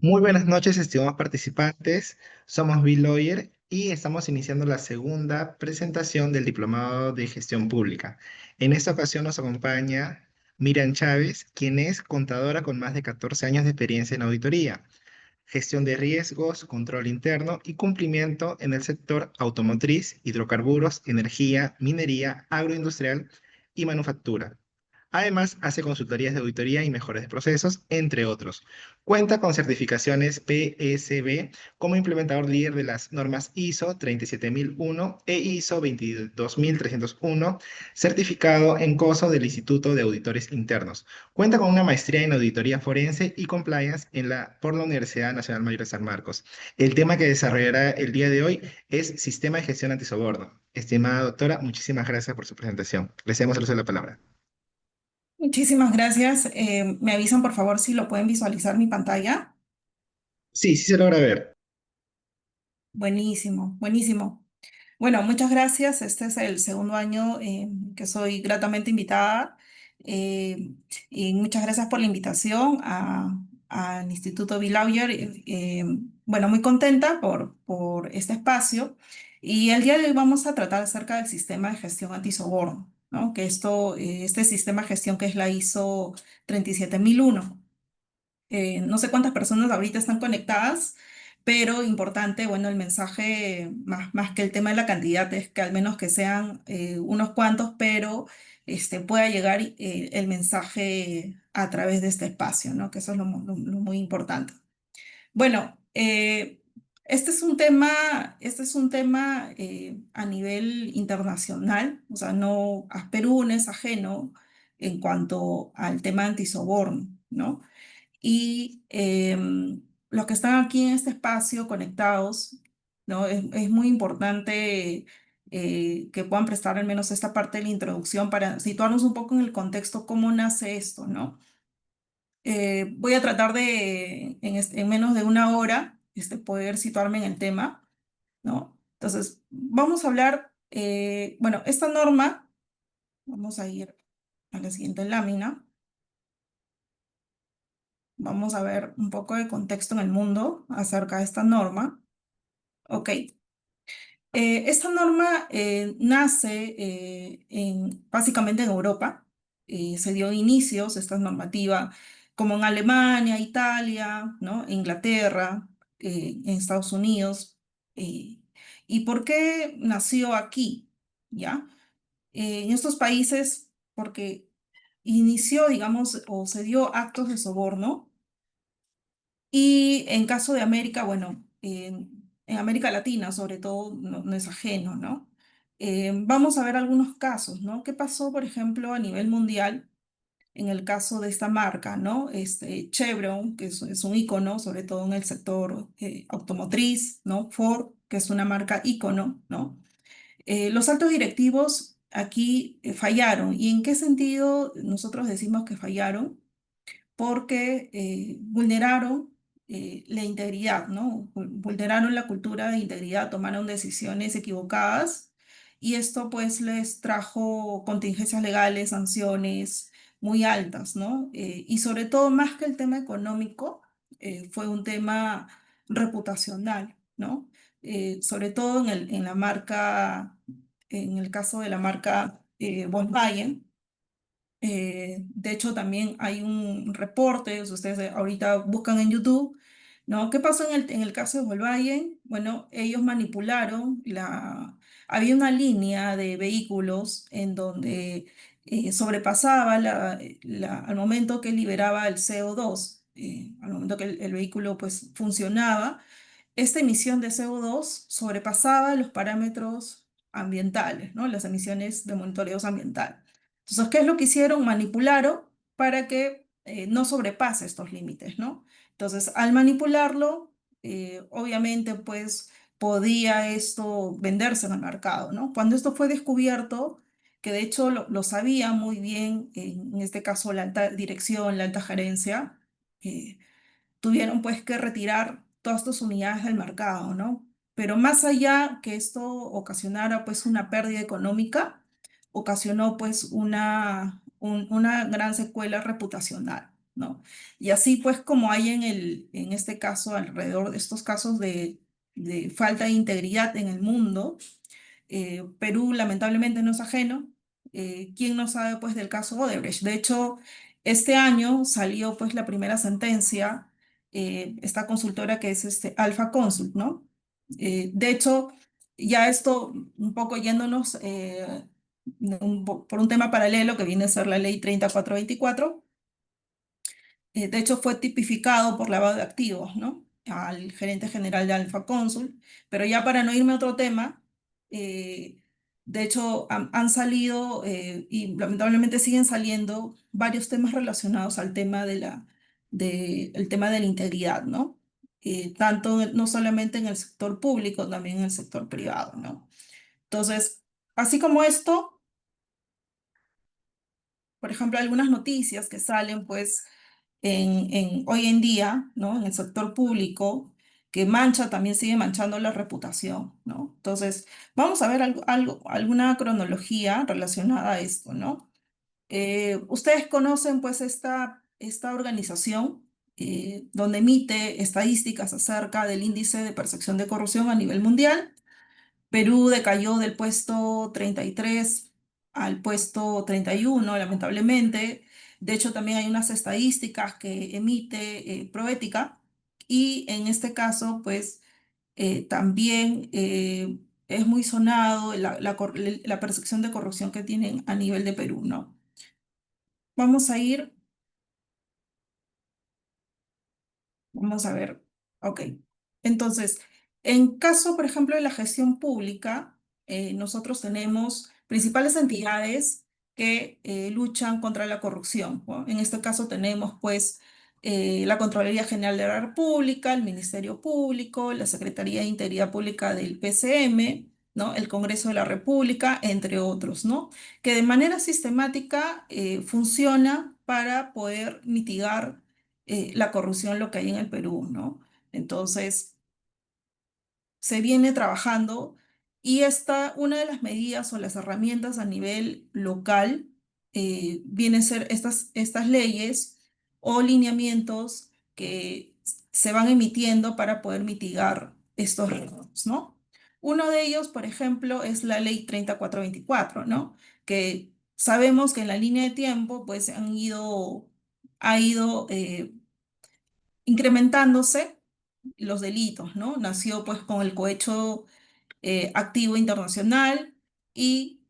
Muy buenas noches, estimados participantes. Somos Bill Lawyer y estamos iniciando la segunda presentación del Diplomado de Gestión Pública. En esta ocasión nos acompaña Miriam Chávez, quien es contadora con más de 14 años de experiencia en auditoría, gestión de riesgos, control interno y cumplimiento en el sector automotriz, hidrocarburos, energía, minería, agroindustrial y manufactura. Además, hace consultorías de auditoría y mejores de procesos, entre otros. Cuenta con certificaciones PSB como implementador líder de las normas ISO 37001 e ISO 22301, certificado en COSO del Instituto de Auditores Internos. Cuenta con una maestría en auditoría forense y compliance por la Universidad Nacional Mayor de San Marcos. El tema que desarrollará el día de hoy es Sistema de Gestión Antisoborno. Estimada doctora, muchísimas gracias por su presentación. Le cedemos el uso de la palabra. Muchísimas gracias. Me avisan por favor si lo pueden visualizar mi pantalla. Sí, sí se logra ver. Buenísimo, buenísimo. Bueno, muchas gracias. Este es el segundo año que soy gratamente invitada. eh, y muchas gracias por la invitación al Instituto Billauer. Bueno, muy contenta por este espacio. Y el día de hoy vamos a tratar acerca del sistema de gestión antisoborno, ¿no? Que este sistema de gestión que es la ISO 37001. No sé cuántas personas ahorita están conectadas, pero importante, bueno, el mensaje, más que el tema de la cantidad, es que al menos que sean unos cuantos, pero pueda llegar el mensaje a través de este espacio, ¿no? Que eso es lo muy importante. Bueno, este es un tema a nivel internacional, o sea, no, a Perú no es ajeno en cuanto al tema antisoborno, ¿no? Y los que están aquí en este espacio conectados, ¿no? Es muy importante que puedan prestar al menos esta parte de la introducción para situarnos un poco en el contexto, cómo nace esto, ¿no? Voy a tratar en menos de una hora, poder situarme en el tema, ¿no? Entonces, vamos a hablar, bueno, esta norma, vamos a ir a la siguiente lámina. Vamos a ver un poco de contexto en el mundo acerca de esta norma. Ok, esta norma nace básicamente en Europa. Se dio inicios, esta normativa, como en Alemania, Italia, ¿no? Inglaterra, en Estados Unidos. eh, ¿Y por qué nació aquí? ¿Ya? En estos países, porque inició, digamos, o se dio actos de soborno y en caso de América, bueno, en América Latina sobre todo no es ajeno, ¿no? Vamos a ver algunos casos, ¿no? ¿Qué pasó, por ejemplo, a nivel mundial en el caso de esta marca, ¿no? Chevron, que es un ícono, sobre todo en el sector automotriz, ¿no? Ford, que es una marca ícono, ¿no? Los altos directivos aquí fallaron. ¿Y en qué sentido nosotros decimos que fallaron? Porque vulneraron la integridad, ¿no? Vulneraron la cultura de integridad, tomaron decisiones equivocadas y esto pues les trajo contingencias legales, sanciones muy altas, ¿no? Y sobre todo, más que el tema económico, fue un tema reputacional, ¿no? Sobre todo en la marca, en el caso de la marca Volkswagen. De hecho, también hay un reporte, si ustedes ahorita buscan en YouTube, ¿no? ¿Qué pasó en el caso de Volkswagen? Bueno, ellos manipularon Había una línea de vehículos en donde sobrepasaba al momento que liberaba el CO2, al momento que el vehículo pues funcionaba, esta emisión de CO2 sobrepasaba los parámetros ambientales, ¿no? Las emisiones de monitoreo ambiental. Entonces, ¿qué es lo que hicieron? Manipularon para que no sobrepase estos límites, ¿no? Entonces, al manipularlo, obviamente, pues podía esto venderse en el mercado, ¿no? Cuando esto fue descubierto, que de hecho lo sabía muy bien, en este caso la alta dirección, la alta gerencia, eh, tuvieron pues que retirar todas estas unidades del mercado, ¿no? Pero más allá que esto ocasionara pues una pérdida económica, ocasionó pues una gran secuela reputacional. ¿no? Y así pues como hay en este caso, alrededor de estos casos de falta de integridad en el mundo, Perú lamentablemente no es ajeno. ¿Quién no sabe pues del caso Odebrecht? De hecho, este año salió pues la primera sentencia, esta consultora que es Alpha Consult, ¿no? De hecho, ya esto un poco yéndonos por un tema paralelo que viene a ser la ley 3424. De hecho, fue tipificado por lavado de activos, ¿no? Al gerente general de Alfa Cónsul. Pero ya para no irme a otro tema, eh, de hecho, han salido y lamentablemente siguen saliendo varios temas relacionados al tema el tema de la integridad, ¿no? Tanto no solamente en el sector público, también en el sector privado, ¿no? Entonces, así como esto, por ejemplo, algunas noticias que salen, pues, hoy en día, ¿no? En el sector público, que mancha, también sigue manchando la reputación, ¿no? Entonces, vamos a ver alguna cronología relacionada a esto, ¿no? Ustedes conocen, pues, esta organización donde emite estadísticas acerca del índice de percepción de corrupción a nivel mundial. Perú decayó del puesto 33 al puesto 31, lamentablemente. De hecho, también hay unas estadísticas que emite Proética y en este caso, pues, también es muy sonado la percepción de corrupción que tienen a nivel de Perú, ¿no? Vamos a ir. Vamos a ver. Ok. Entonces, en caso, por ejemplo, de la gestión pública, nosotros tenemos principales entidades que luchan contra la corrupción, ¿no? En este caso tenemos, pues, la Contraloría General de la República, el Ministerio Público, la Secretaría de Integridad Pública del PCM, ¿no? El Congreso de la República, entre otros, ¿no? Que de manera sistemática funciona para poder mitigar la corrupción lo que hay en el Perú, ¿no? Entonces, se viene trabajando y una de las medidas o las herramientas a nivel local vienen a ser estas leyes o lineamientos que se van emitiendo para poder mitigar estos riesgos, ¿no? Uno de ellos, por ejemplo, es la ley 3424, ¿no? Que sabemos que en la línea de tiempo, pues ha ido incrementándose los delitos, ¿no? Nació pues con el cohecho activo internacional y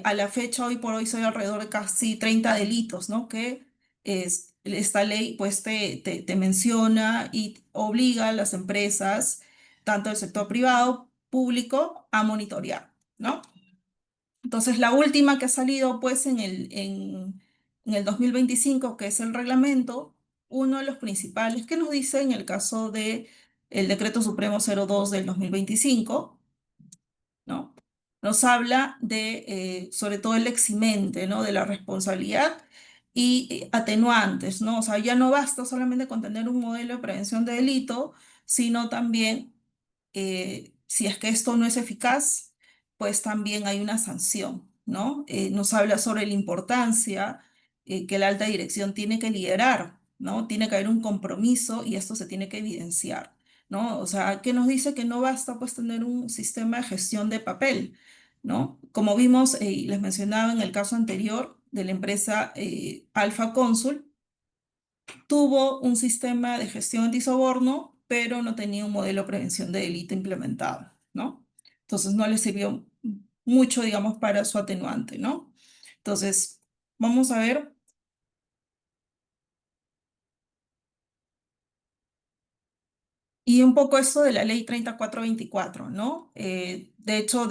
a la fecha, hoy por hoy, son alrededor de casi 30 delitos, ¿no? Que esta ley pues te menciona y obliga a las empresas, tanto del sector privado, público, a monitorear, ¿no? Entonces, la última que ha salido pues en el 2025, que es el reglamento, uno de los principales que nos dice en el caso de el Decreto Supremo 02 del 2025, ¿no? Nos habla de, sobre todo, el eximente, ¿no? De la responsabilidad y atenuantes, ¿no? O sea, ya no basta solamente con tener un modelo de prevención de delito, sino también si es que esto no es eficaz, pues también hay una sanción, ¿no? Nos habla sobre la importancia que la alta dirección tiene que liderar, ¿no? Tiene que haber un compromiso y esto se tiene que evidenciar, ¿no? O sea, que nos dice que no basta pues tener un sistema de gestión de papel, ¿no? Como vimos y les mencionaba en el caso anterior de la empresa Alfa Consul, tuvo un sistema de gestión antisoborno, pero no tenía un modelo de prevención de delito implementado, ¿no? Entonces no le sirvió mucho, digamos, para su atenuante, ¿no? Entonces, vamos a ver. Y un poco esto de la ley 3424, ¿no? De hecho,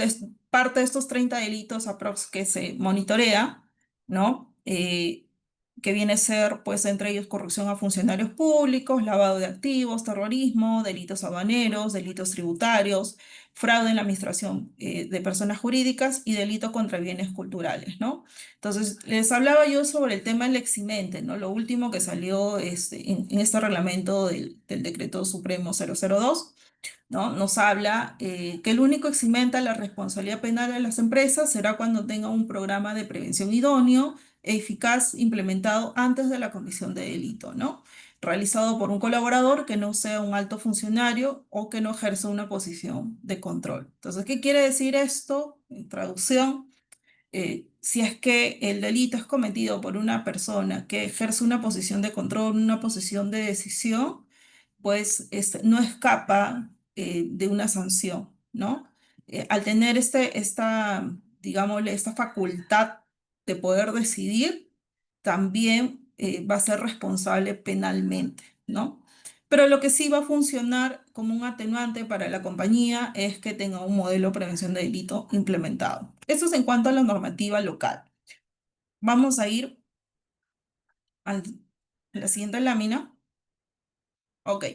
parte de estos 30 delitos aprox que se monitorea, ¿no? Que viene a ser, pues, entre ellos corrupción a funcionarios públicos, lavado de activos, terrorismo, delitos aduaneros, delitos tributarios, fraude en la administración de personas jurídicas y delito contra bienes culturales, ¿no? Entonces, les hablaba yo sobre el tema del eximente, ¿no? Lo último que salió en este reglamento del Decreto Supremo 002, ¿no? Nos habla que el único eximente a la responsabilidad penal de las empresas será cuando tenga un programa de prevención idóneo eficaz implementado antes de la comisión de delito, ¿no? Realizado por un colaborador que no sea un alto funcionario o que no ejerza una posición de control. Entonces, ¿qué quiere decir esto? En traducción, si es que el delito es cometido por una persona que ejerce una posición de control, una posición de decisión, pues no escapa de una sanción, ¿no? Al tener digámosle, esta facultad de poder decidir, también va a ser responsable penalmente, ¿no? Pero lo que sí va a funcionar como un atenuante para la compañía es que tenga un modelo de prevención de delito implementado. Eso es en cuanto a la normativa local. Vamos a ir al- a la siguiente lámina. Ok.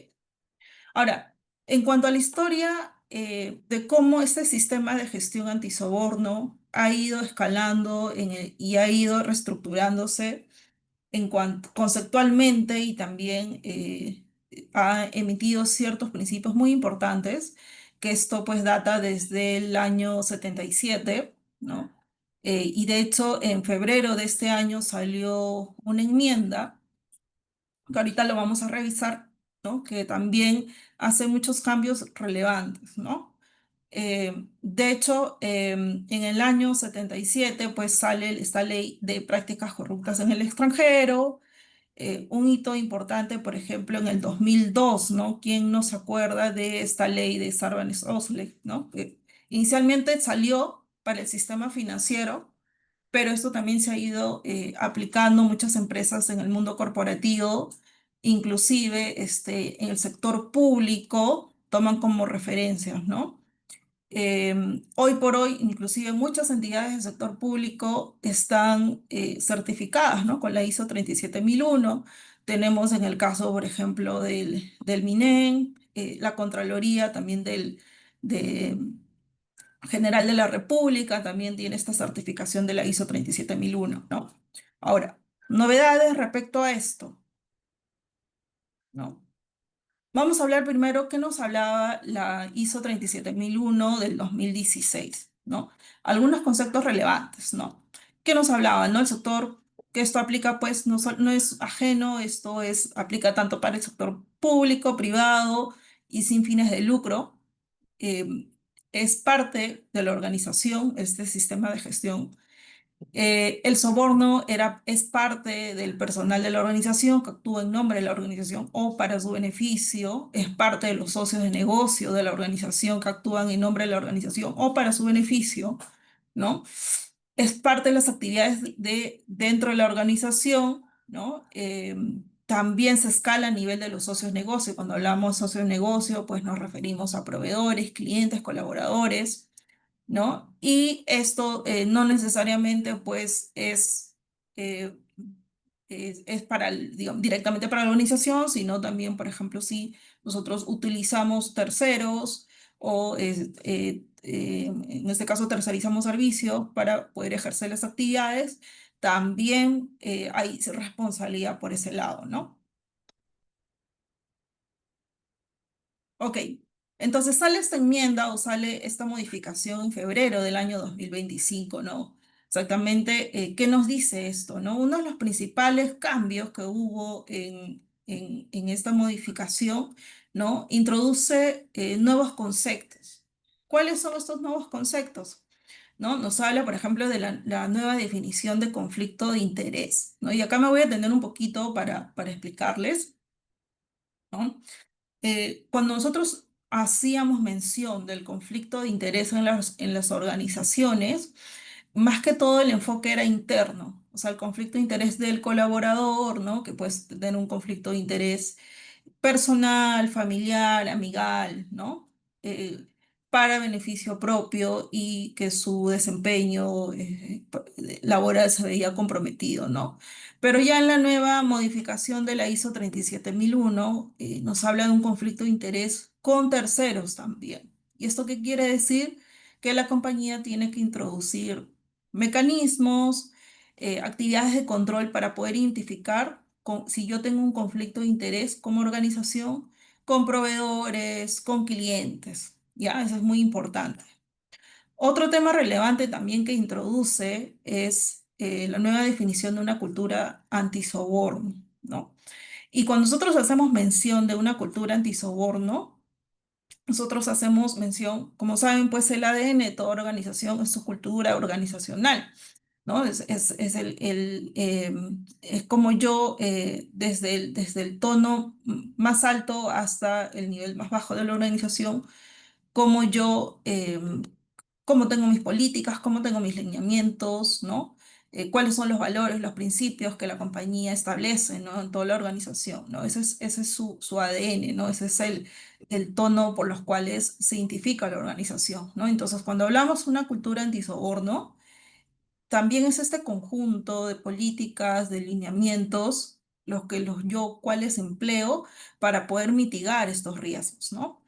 Ahora, en cuanto a la historia de cómo este sistema de gestión antisoborno ha ido escalando y ha ido reestructurándose en cuanto conceptualmente y también ha emitido ciertos principios muy importantes, que esto pues data desde el año 77, ¿no? Y de hecho en febrero de este año salió una enmienda que ahorita lo vamos a revisar, ¿no? Que también hace muchos cambios relevantes, ¿no? De hecho, en el año 77, pues sale esta ley de prácticas corruptas en el extranjero, un hito importante, por ejemplo, en el 2002, ¿no? ¿Quién no se acuerda de esta ley de Sarbanes-Oxley, ¿no? Que inicialmente salió para el sistema financiero, pero esto también se ha ido aplicando a muchas empresas en el mundo corporativo, inclusive en el sector público, toman como referencias, ¿no? Hoy por hoy, inclusive muchas entidades del sector público están certificadas, ¿no? Con la ISO 37001. Tenemos en el caso, por ejemplo, del MINEM, la Contraloría también de General de la República también tiene esta certificación de la ISO 37001, ¿no? Ahora, novedades respecto a esto, ¿no? Vamos a hablar primero qué nos hablaba la ISO 37001 del 2016, ¿no? Algunos conceptos relevantes, ¿no? ¿Qué nos hablaba, no? El sector que esto aplica, pues, no es ajeno, aplica tanto para el sector público, privado y sin fines de lucro. Eh, es parte de la organización, este sistema de gestión. El soborno es parte del personal de la organización que actúa en nombre de la organización o para su beneficio, es parte de los socios de negocio de la organización que actúan en nombre de la organización o para su beneficio, ¿no? Es parte de las actividades dentro de la organización, ¿no? También se escala a nivel de los socios de negocio. Cuando hablamos de socios de negocio, pues nos referimos a proveedores, clientes, colaboradores, ¿no? Y esto no necesariamente pues eh, es para, digamos, directamente para la organización, sino también, por ejemplo, si nosotros utilizamos terceros o en este caso tercerizamos servicios para poder ejercer las actividades, también hay responsabilidad por ese lado, ¿no? Ok, entonces sale esta enmienda o sale esta modificación en febrero del año 2025, ¿no? Exactamente, ¿qué nos dice esto, no? Uno de los principales cambios que hubo en esta modificación, ¿no? Introduce nuevos conceptos. ¿Cuáles son estos nuevos conceptos? ¿No? Nos habla, por ejemplo, de la nueva definición de conflicto de interés, ¿no? Y acá me voy a detener un poquito para explicarles, ¿no? Cuando nosotros hacíamos mención del conflicto de interés en las organizaciones, más que todo el enfoque era interno, o sea, el conflicto de interés del colaborador, ¿no? Que puede tener un conflicto de interés personal, familiar, amigal, ¿no? Eh, para beneficio propio y que su desempeño laboral se veía comprometido, ¿no? Pero ya en la nueva modificación de la ISO 37001 nos habla de un conflicto de interés con terceros también. ¿Y esto qué quiere decir? Que la compañía tiene que introducir mecanismos, actividades de control para poder identificar si yo tengo un conflicto de interés como organización con proveedores, con clientes. Ya, eso es muy importante. Otro tema relevante también que introduce es la nueva definición de una cultura antisoborno, ¿no? Y cuando nosotros hacemos mención de una cultura antisoborno, nosotros hacemos mención, como saben, pues el ADN de toda organización es su cultura organizacional, ¿no? Es como yo, desde el tono más alto hasta el nivel más bajo de la organización, cómo yo, cómo tengo mis políticas, cómo tengo mis lineamientos, ¿no? Cuáles son los valores, los principios que la compañía establece, ¿no? En toda la organización, ¿no? Ese es su ADN, ¿no? Ese es el tono por los cuales se identifica la organización, ¿no? Entonces, cuando hablamos de una cultura antisoborno, también es este conjunto de políticas, de lineamientos, los yo, cuáles empleo para poder mitigar estos riesgos, ¿no?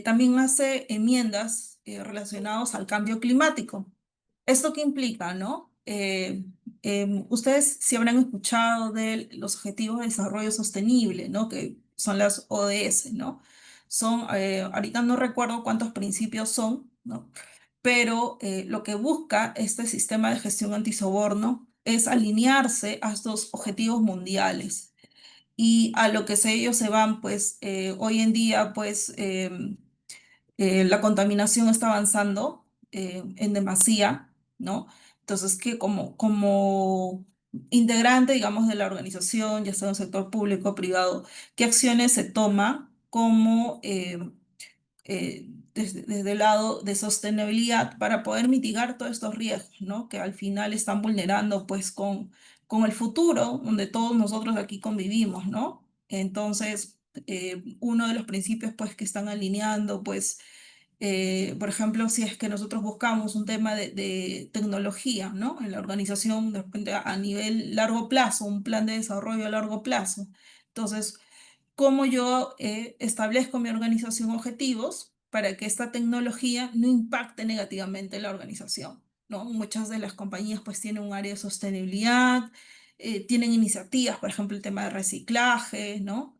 También hace enmiendas relacionadas al cambio climático. ¿Esto qué implica, no? Ustedes sí habrán escuchado de los Objetivos de Desarrollo Sostenible, ¿no? Que son las ODS, ¿no? Son, ahorita no recuerdo cuántos principios son, ¿no? Pero lo que busca este sistema de gestión antisoborno es alinearse a estos objetivos mundiales y a lo que ellos se van, pues hoy en día, pues la contaminación está avanzando en demasía, ¿no? Entonces, que como integrante, digamos, de la organización, ya sea en el sector público o privado, ¿qué acciones se toman como desde el lado de sostenibilidad para poder mitigar todos estos riesgos, ¿no? Que al final están vulnerando pues con el futuro donde todos nosotros aquí convivimos, ¿no? Entonces, uno de los principios pues que están alineando pues, por ejemplo, si es que nosotros buscamos un tema de tecnología, ¿no? En la organización, de repente a nivel largo plazo, un plan de desarrollo a largo plazo. Entonces, cómo yo establezco mi organización objetivos para que esta tecnología no impacte negativamente en la organización, ¿no? Muchas de las compañías pues tienen un área de sostenibilidad, tienen iniciativas, por ejemplo, el tema de reciclaje, ¿no?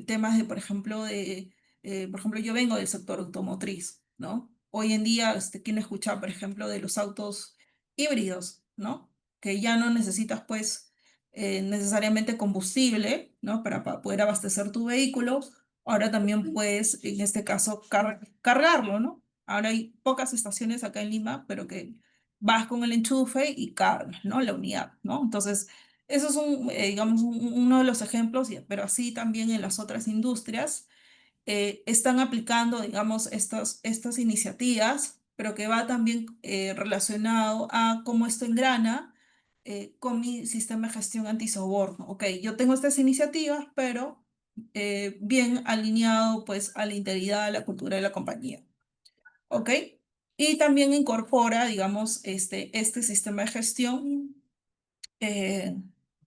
Temas de, por ejemplo, yo vengo del sector automotriz, ¿no? Hoy en día, quiero escuchar, por ejemplo, de los autos híbridos, ¿no? Que ya no necesitas, pues, necesariamente combustible, ¿no? Para poder abastecer tu vehículo. Ahora también puedes, en este caso, cargarlo, ¿no? Ahora hay pocas estaciones acá en Lima, pero que vas con el enchufe y cargas, ¿no? La unidad, ¿no? Entonces, eso es digamos, uno de los ejemplos, pero así también en las otras industrias están aplicando, digamos, estas iniciativas, pero que va también relacionado a cómo esto engrana con mi sistema de gestión antisoborno. Ok, yo tengo estas iniciativas, pero bien alineado pues a la integridad de la cultura de la compañía. Ok, y también incorpora, digamos, este sistema de gestión eh,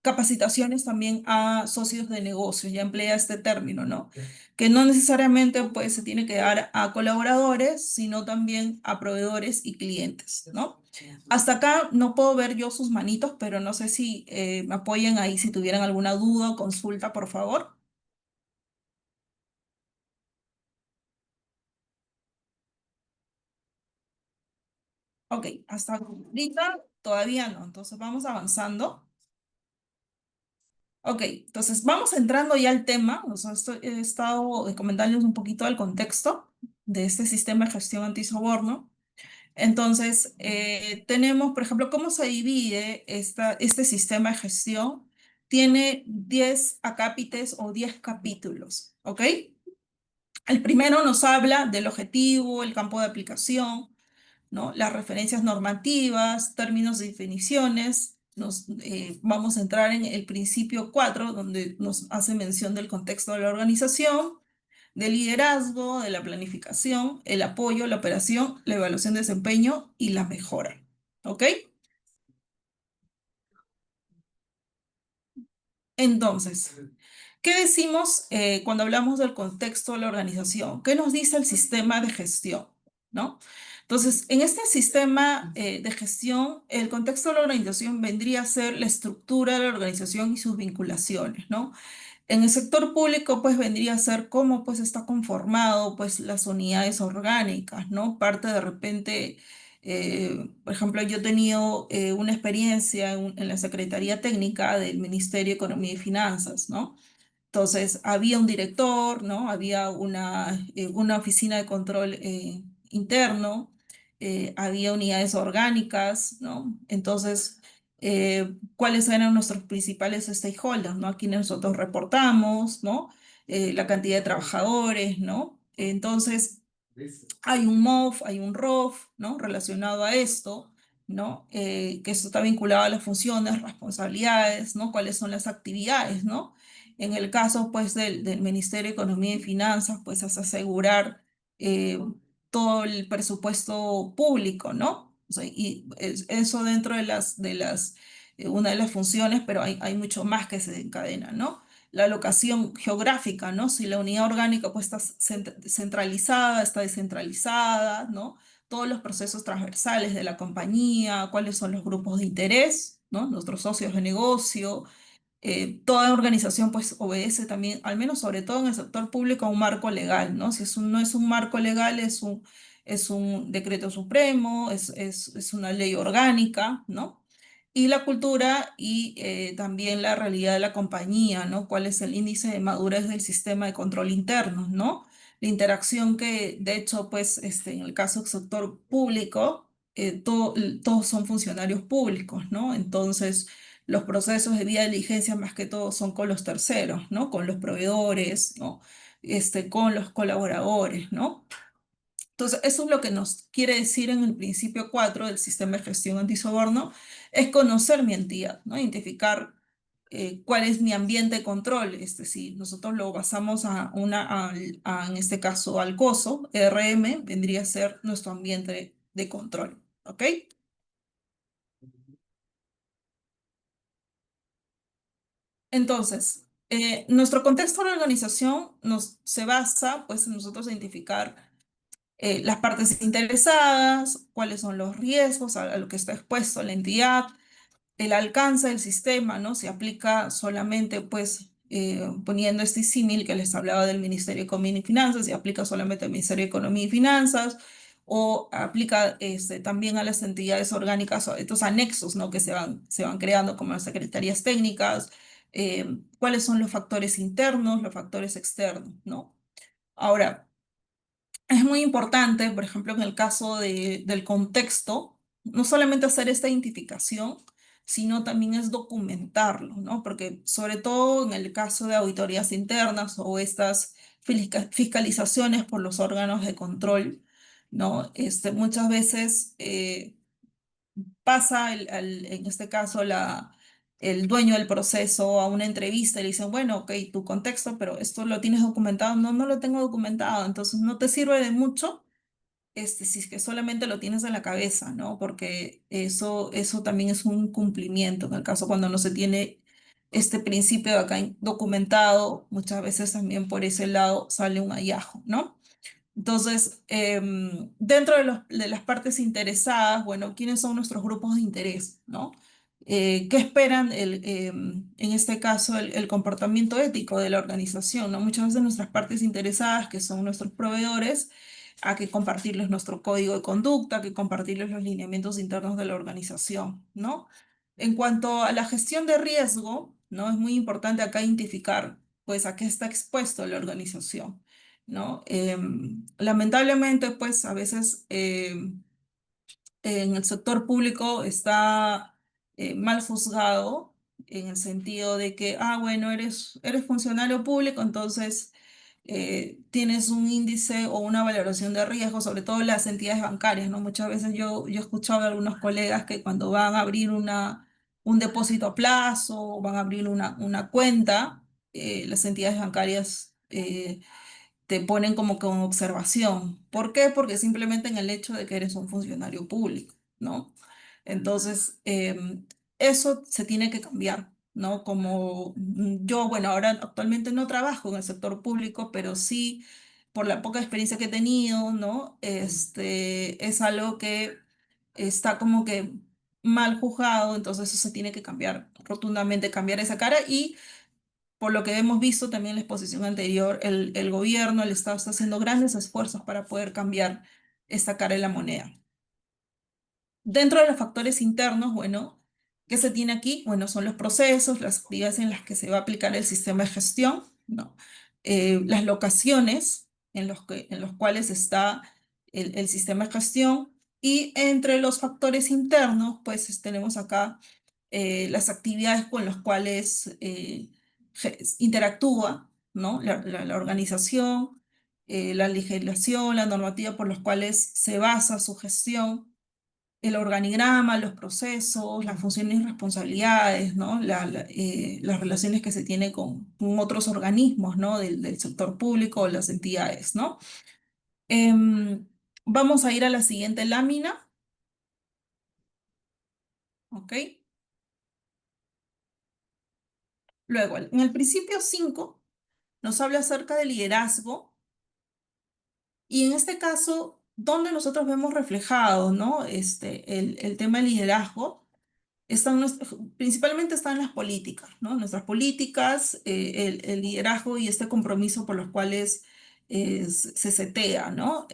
capacitaciones también a socios de negocios, ya emplea este término, ¿no? Que no necesariamente pues se tiene que dar a colaboradores, sino también a proveedores y clientes, ¿no? Hasta acá no puedo ver yo sus manitos, pero no sé si me apoyan ahí si tuvieran alguna duda o consulta, por favor. Ok, hasta ahorita todavía no, entonces vamos avanzando. Ok, entonces vamos entrando ya al tema. O sea, he estado comentándoles un poquito del contexto de este sistema de gestión antisoborno. Entonces, tenemos, por ejemplo, cómo se divide este sistema de gestión. Tiene 10 acápites o 10 capítulos, ¿ok? El primero nos habla del objetivo, el campo de aplicación, ¿no? Las referencias normativas, términos y definiciones. Vamos a entrar en el principio 4, donde nos hace mención del contexto de la organización, del liderazgo, de la planificación, el apoyo, la operación, la evaluación de desempeño y la mejora. ¿Ok? Entonces, ¿qué decimos cuando hablamos del contexto de la organización? ¿Qué nos dice el sistema de gestión? ¿No? Entonces, en este sistema de gestión, el contexto de la organización vendría a ser la estructura de la organización y sus vinculaciones, ¿no? En el sector público, pues vendría a ser cómo pues está conformado pues las unidades orgánicas, ¿no? Parte de repente Por ejemplo, yo he tenido una experiencia en la Secretaría Técnica del Ministerio de Economía y Finanzas, ¿no? Entonces, había un director, ¿no? Había una oficina de control interno, había unidades orgánicas, ¿no? Entonces, ¿cuáles eran nuestros principales stakeholders, ¿no? A quienes nosotros reportamos, ¿no? La cantidad de trabajadores, ¿no? Entonces, hay un MOF, hay un ROF, ¿no? Relacionado a esto, ¿no? Que esto está vinculado a las funciones, responsabilidades, ¿no? Cuáles son las actividades, ¿no? En el caso, pues, del Ministerio de Economía y Finanzas, pues, es asegurar eh, todo el presupuesto público, ¿no? O sea, y eso dentro una de las funciones, pero hay mucho más que se encadena, ¿no? La locación geográfica, ¿no? Si la unidad orgánica pues está centralizada, está descentralizada, ¿no? Todos los procesos transversales de la compañía, cuáles son los grupos de interés, ¿no? Nuestros socios de negocio, toda organización pues obedece también, al menos sobre todo en el sector público, a un marco legal, ¿no? Si no es un marco legal, es un decreto supremo, es una ley orgánica, ¿no? Y la cultura y también la realidad de la compañía, ¿no? ¿Cuál es el índice de madurez del sistema de control interno, ¿no? La interacción que, de hecho, pues, en el caso del sector público, todos son funcionarios públicos, ¿no? Entonces, los procesos de debida diligencia más que todo son con los terceros, ¿no? Con los proveedores, ¿no? Con los colaboradores, ¿no? Entonces, eso es lo que nos quiere decir en el principio 4 del sistema de gestión antisoborno, es conocer mi entidad, ¿no? Identificar cuál es mi ambiente de control. Si nosotros lo basamos en este caso, al COSO, RM, vendría a ser nuestro ambiente de control, ¿ok? Entonces, nuestro contexto de organización se basa, pues, en nosotros identificar las partes interesadas, cuáles son los riesgos a lo que está expuesto la entidad, el alcance del sistema, ¿no? Se aplica solamente, pues, poniendo este símil que les hablaba del Ministerio de Economía y Finanzas, se aplica solamente al Ministerio de Economía y Finanzas, o aplica también a las entidades orgánicas, o estos anexos, ¿no? Que se van creando como las secretarías técnicas, cuáles son los factores internos, los factores externos, ¿no? Ahora, es muy importante, por ejemplo, en el caso del contexto, no solamente hacer esta identificación, sino también es documentarlo, ¿no? Porque sobre todo en el caso de auditorías internas o estas fiscalizaciones por los órganos de control, ¿no? Muchas veces pasa en este caso el dueño del proceso a una entrevista y le dicen, bueno, ok, tu contexto, pero esto lo tienes documentado. No, no lo tengo documentado, entonces no te sirve de mucho si es que solamente lo tienes en la cabeza, ¿no? Porque eso también es un cumplimiento. En el caso cuando no se tiene este principio de acá documentado, muchas veces también por ese lado sale un hallazgo, ¿no? Entonces, dentro de las partes interesadas, bueno, ¿quiénes son nuestros grupos de interés, ¿no? ¿Qué esperan en este caso el comportamiento ético de la organización, ¿no? Muchas veces nuestras partes interesadas, que son nuestros proveedores, hay que compartirles nuestro código de conducta, hay que compartirles los lineamientos internos de la organización, ¿no? En cuanto a la gestión de riesgo, ¿no? Es muy importante acá identificar, pues, a qué está expuesto la organización, ¿no? Lamentablemente, pues a veces en el sector público está mal juzgado en el sentido de que, ah, bueno, eres funcionario público, entonces tienes un índice o una valoración de riesgo, sobre todo las entidades bancarias, ¿no? Muchas veces yo he escuchado a algunos colegas que cuando van a abrir un depósito a plazo o van a abrir una cuenta, las entidades bancarias te ponen como con observación. ¿Por qué? Porque simplemente en el hecho de que eres un funcionario público, ¿no? Entonces, eso se tiene que cambiar, ¿no? Como yo, bueno, ahora actualmente no trabajo en el sector público, pero sí, por la poca experiencia que he tenido, ¿no? Es algo que está como que mal juzgado, entonces eso se tiene que cambiar, rotundamente cambiar esa cara y por lo que hemos visto también en la exposición anterior, el gobierno, el Estado está haciendo grandes esfuerzos para poder cambiar esta cara de la moneda. Dentro de los factores internos, bueno, ¿qué se tiene aquí? Bueno, son los procesos, las actividades en las que se va a aplicar el sistema de gestión, ¿no? Las locaciones en los cuales está el sistema de gestión y entre los factores internos, pues tenemos acá las actividades con las cuales interactúa, ¿no? La organización, la legislación, la normativa por los cuales se basa su gestión, el organigrama, los procesos, las funciones y responsabilidades, ¿no? Las relaciones que se tiene con otros organismos, ¿no? Del sector público o las entidades, ¿no? Em, Vamos a ir a la siguiente lámina, ¿ok? Luego, en el principio 5 nos habla acerca del liderazgo y en este caso, donde nosotros vemos reflejado, ¿no? El tema del liderazgo principalmente están las políticas, ¿no? Nuestras políticas, el liderazgo y este compromiso por los cuales se setea, ¿no?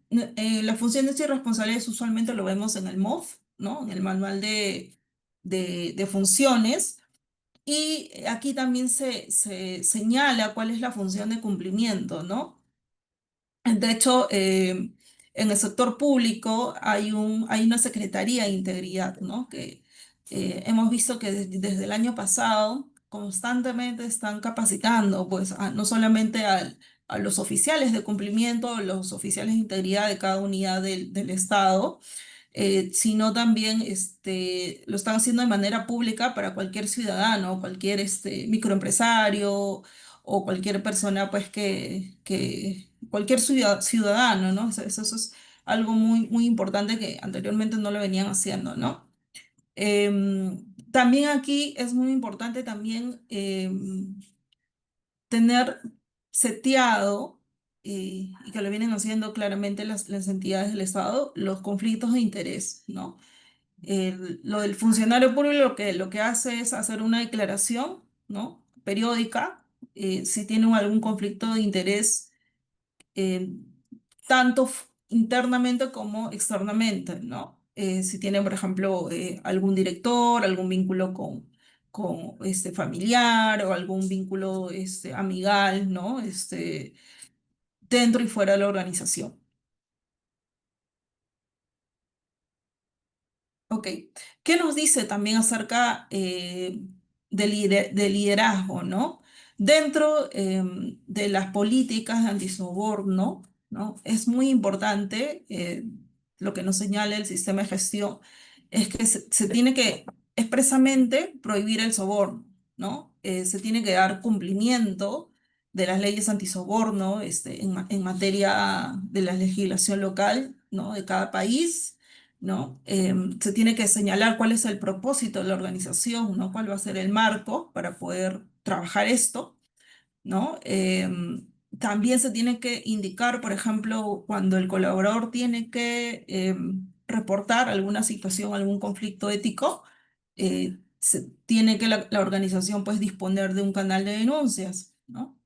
Las funciones y responsabilidades usualmente lo vemos en el MOF, ¿no? En el manual de funciones. Y aquí también se señala cuál es la función de cumplimiento, ¿no? De hecho, en el sector público hay una Secretaría de Integridad, ¿no? Que hemos visto que desde el año pasado constantemente están capacitando, pues, no solamente a los oficiales de cumplimiento, los oficiales de integridad de cada unidad del Estado, sino también lo están haciendo de manera pública para cualquier ciudadano, cualquier microempresario o cualquier persona, pues cualquier ciudadano, ¿no? Eso es algo muy importante que anteriormente no lo venían haciendo, ¿no? También aquí es muy importante también tener seteado, y que lo vienen haciendo claramente las entidades del Estado, los conflictos de interés, ¿no? Lo del funcionario público lo que hace es hacer una declaración, ¿no? Periódica, si tiene algún conflicto de interés, eh, tanto internamente como externamente, ¿no? Si tiene, por ejemplo, algún director, algún vínculo con familiar o algún vínculo amigal, ¿no? Dentro y fuera de la organización. Ok, ¿qué nos dice también acerca del liderazgo, ¿no? Dentro de las políticas de antisoborno, ¿no? Es muy importante lo que nos señala el sistema de gestión, es que se tiene que expresamente prohibir el soborno, ¿no? Se tiene que dar cumplimiento de las leyes antisoborno en materia de la legislación local, ¿no? De cada país, ¿no? Se tiene que señalar cuál es el propósito de la organización, ¿no? Cuál va a ser el marco para poder trabajar esto, ¿no? También se tiene que indicar, por ejemplo, cuando el colaborador tiene que reportar alguna situación, algún conflicto ético, se tiene que la organización pues disponer de un canal de denuncias, ¿no?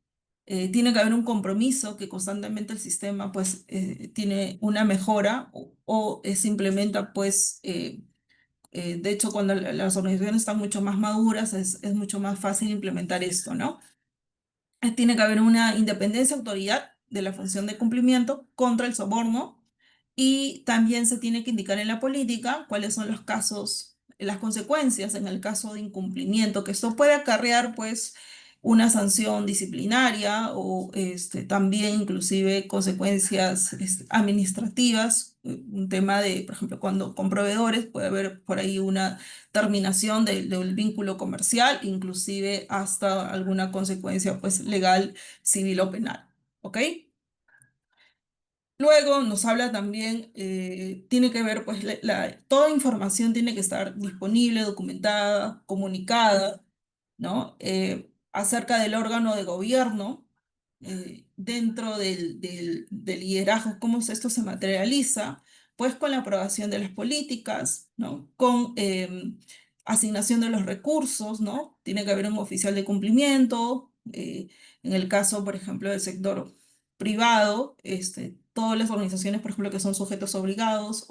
Tiene que haber un compromiso que constantemente el sistema pues tiene una mejora o se implementa pues de hecho cuando las organizaciones están mucho más maduras es mucho más fácil implementar esto, ¿no? Tiene que haber una independencia autoridad de la función de cumplimiento contra el soborno y también se tiene que indicar en la política cuáles son los casos, las consecuencias en el caso de incumplimiento, que esto puede acarrear pues una sanción disciplinaria o también inclusive consecuencias administrativas, un tema de, por ejemplo, cuando con proveedores puede haber por ahí una terminación del vínculo comercial, inclusive hasta alguna consecuencia pues legal, civil o penal. ¿Ok? Luego nos habla también, tiene que ver, pues, toda información tiene que estar disponible, documentada, comunicada, ¿no? Acerca del órgano de gobierno, dentro del liderazgo, esto se materializa, pues con la aprobación de las políticas, ¿no? Con asignación de los recursos, ¿no? Tiene que haber un oficial de cumplimiento, en el caso, por ejemplo, del sector privado, todas las organizaciones, por ejemplo, que son sujetos obligados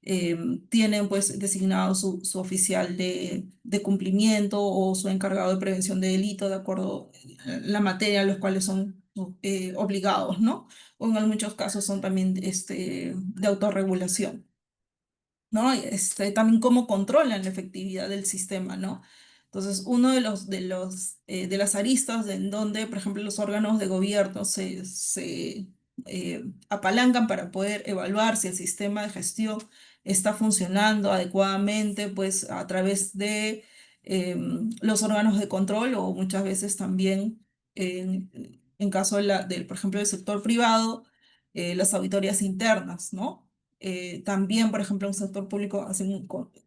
eh, tienen pues designado su oficial de cumplimiento o su encargado de prevención de delito de acuerdo a la materia a los cuales son obligados, ¿no? O en muchos casos son también de autorregulación. ¿No? También cómo controlan la efectividad del sistema, ¿no? Entonces, uno de las aristas en donde, por ejemplo, los órganos de gobierno se apalancan para poder evaluar si el sistema de gestión está funcionando adecuadamente, pues a través de los órganos de control o muchas veces también en caso del, por ejemplo, del sector privado, las auditorías internas, ¿no? También, por ejemplo, en el sector público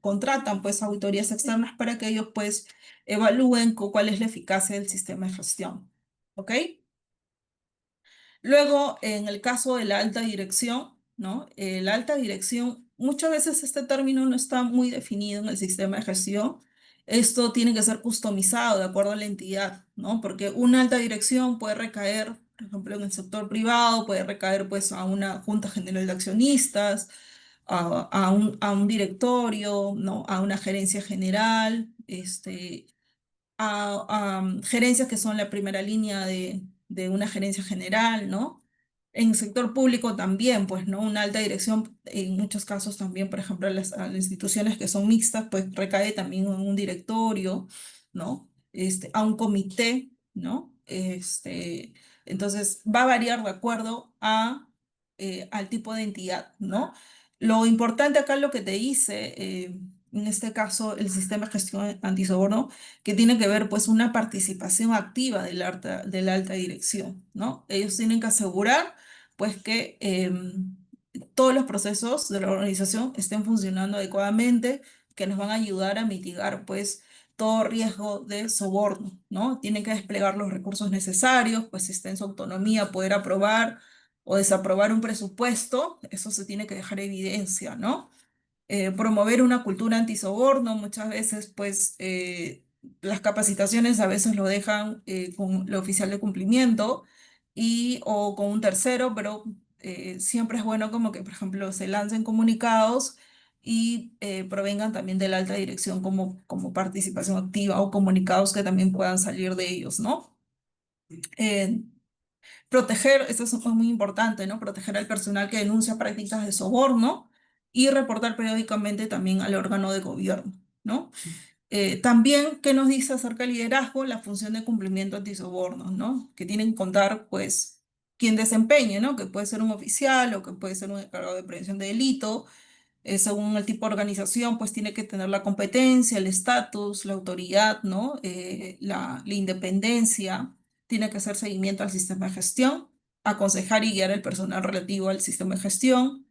contratan pues auditorías externas para que ellos pues evalúen cuál es la eficacia del sistema de gestión. ¿Ok? Luego, en el caso de la alta dirección, ¿no? La alta dirección, muchas veces este término no está muy definido en el sistema de gestión. Esto tiene que ser customizado de acuerdo a la entidad, ¿no? Porque una alta dirección puede recaer, por ejemplo, en el sector privado, puede recaer pues a una junta general de accionistas, a un directorio, ¿no? A una gerencia general, a gerencias que son la primera línea de una gerencia general, ¿no? En el sector público también, pues, ¿no? Una alta dirección, en muchos casos también, por ejemplo, a las instituciones que son mixtas, pues recae también en un directorio, ¿no? A un comité, ¿no? Entonces, va a variar de acuerdo al tipo de entidad, ¿no? Lo importante acá, lo que te dice, en este caso, el sistema de gestión antisoborno, que tiene que ver pues una participación activa de la alta dirección, ¿no? Ellos tienen que asegurar pues que todos los procesos de la organización estén funcionando adecuadamente, que nos van a ayudar a mitigar pues todo riesgo de soborno, ¿no? Tienen que desplegar los recursos necesarios, pues si está en su autonomía poder aprobar o desaprobar un presupuesto, eso se tiene que dejar evidencia, ¿no? Promover una cultura antisoborno. Muchas veces, pues, las capacitaciones a veces lo dejan con el oficial de cumplimiento o con un tercero, pero siempre es bueno como que, por ejemplo, se lancen comunicados y provengan también de la alta dirección como participación activa o comunicados que también puedan salir de ellos, ¿no? Eh, Proteger, esto es muy importante, ¿no? Proteger al personal que denuncia prácticas de soborno y reportar periódicamente también al órgano de gobierno, ¿no? También, ¿qué nos dice acerca del liderazgo? La función de cumplimiento antisoborno, ¿no? Que tienen que contar, pues, quien desempeñe, ¿no? Que puede ser un oficial o que puede ser un encargado de prevención de delito, según el tipo de organización, pues tiene que tener la competencia, el estatus, la autoridad, ¿no? La independencia, tiene que hacer seguimiento al sistema de gestión, aconsejar y guiar al personal relativo al sistema de gestión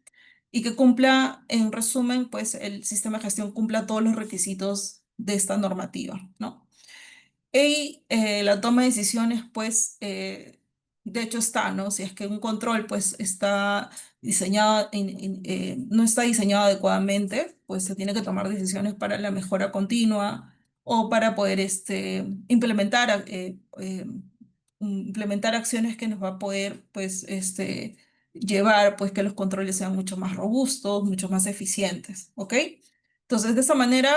y que cumpla, en resumen, pues el sistema de gestión cumpla todos los requisitos de esta normativa, ¿no? Y la toma de decisiones, pues, de hecho está, ¿no? Si es que un control, pues, está diseñado, no está diseñado adecuadamente, pues se tiene que tomar decisiones para la mejora continua o para poder implementar acciones que nos va a poder, pues, llevar, pues, que los controles sean mucho más robustos, mucho más eficientes, ¿ok? Entonces, de esa manera,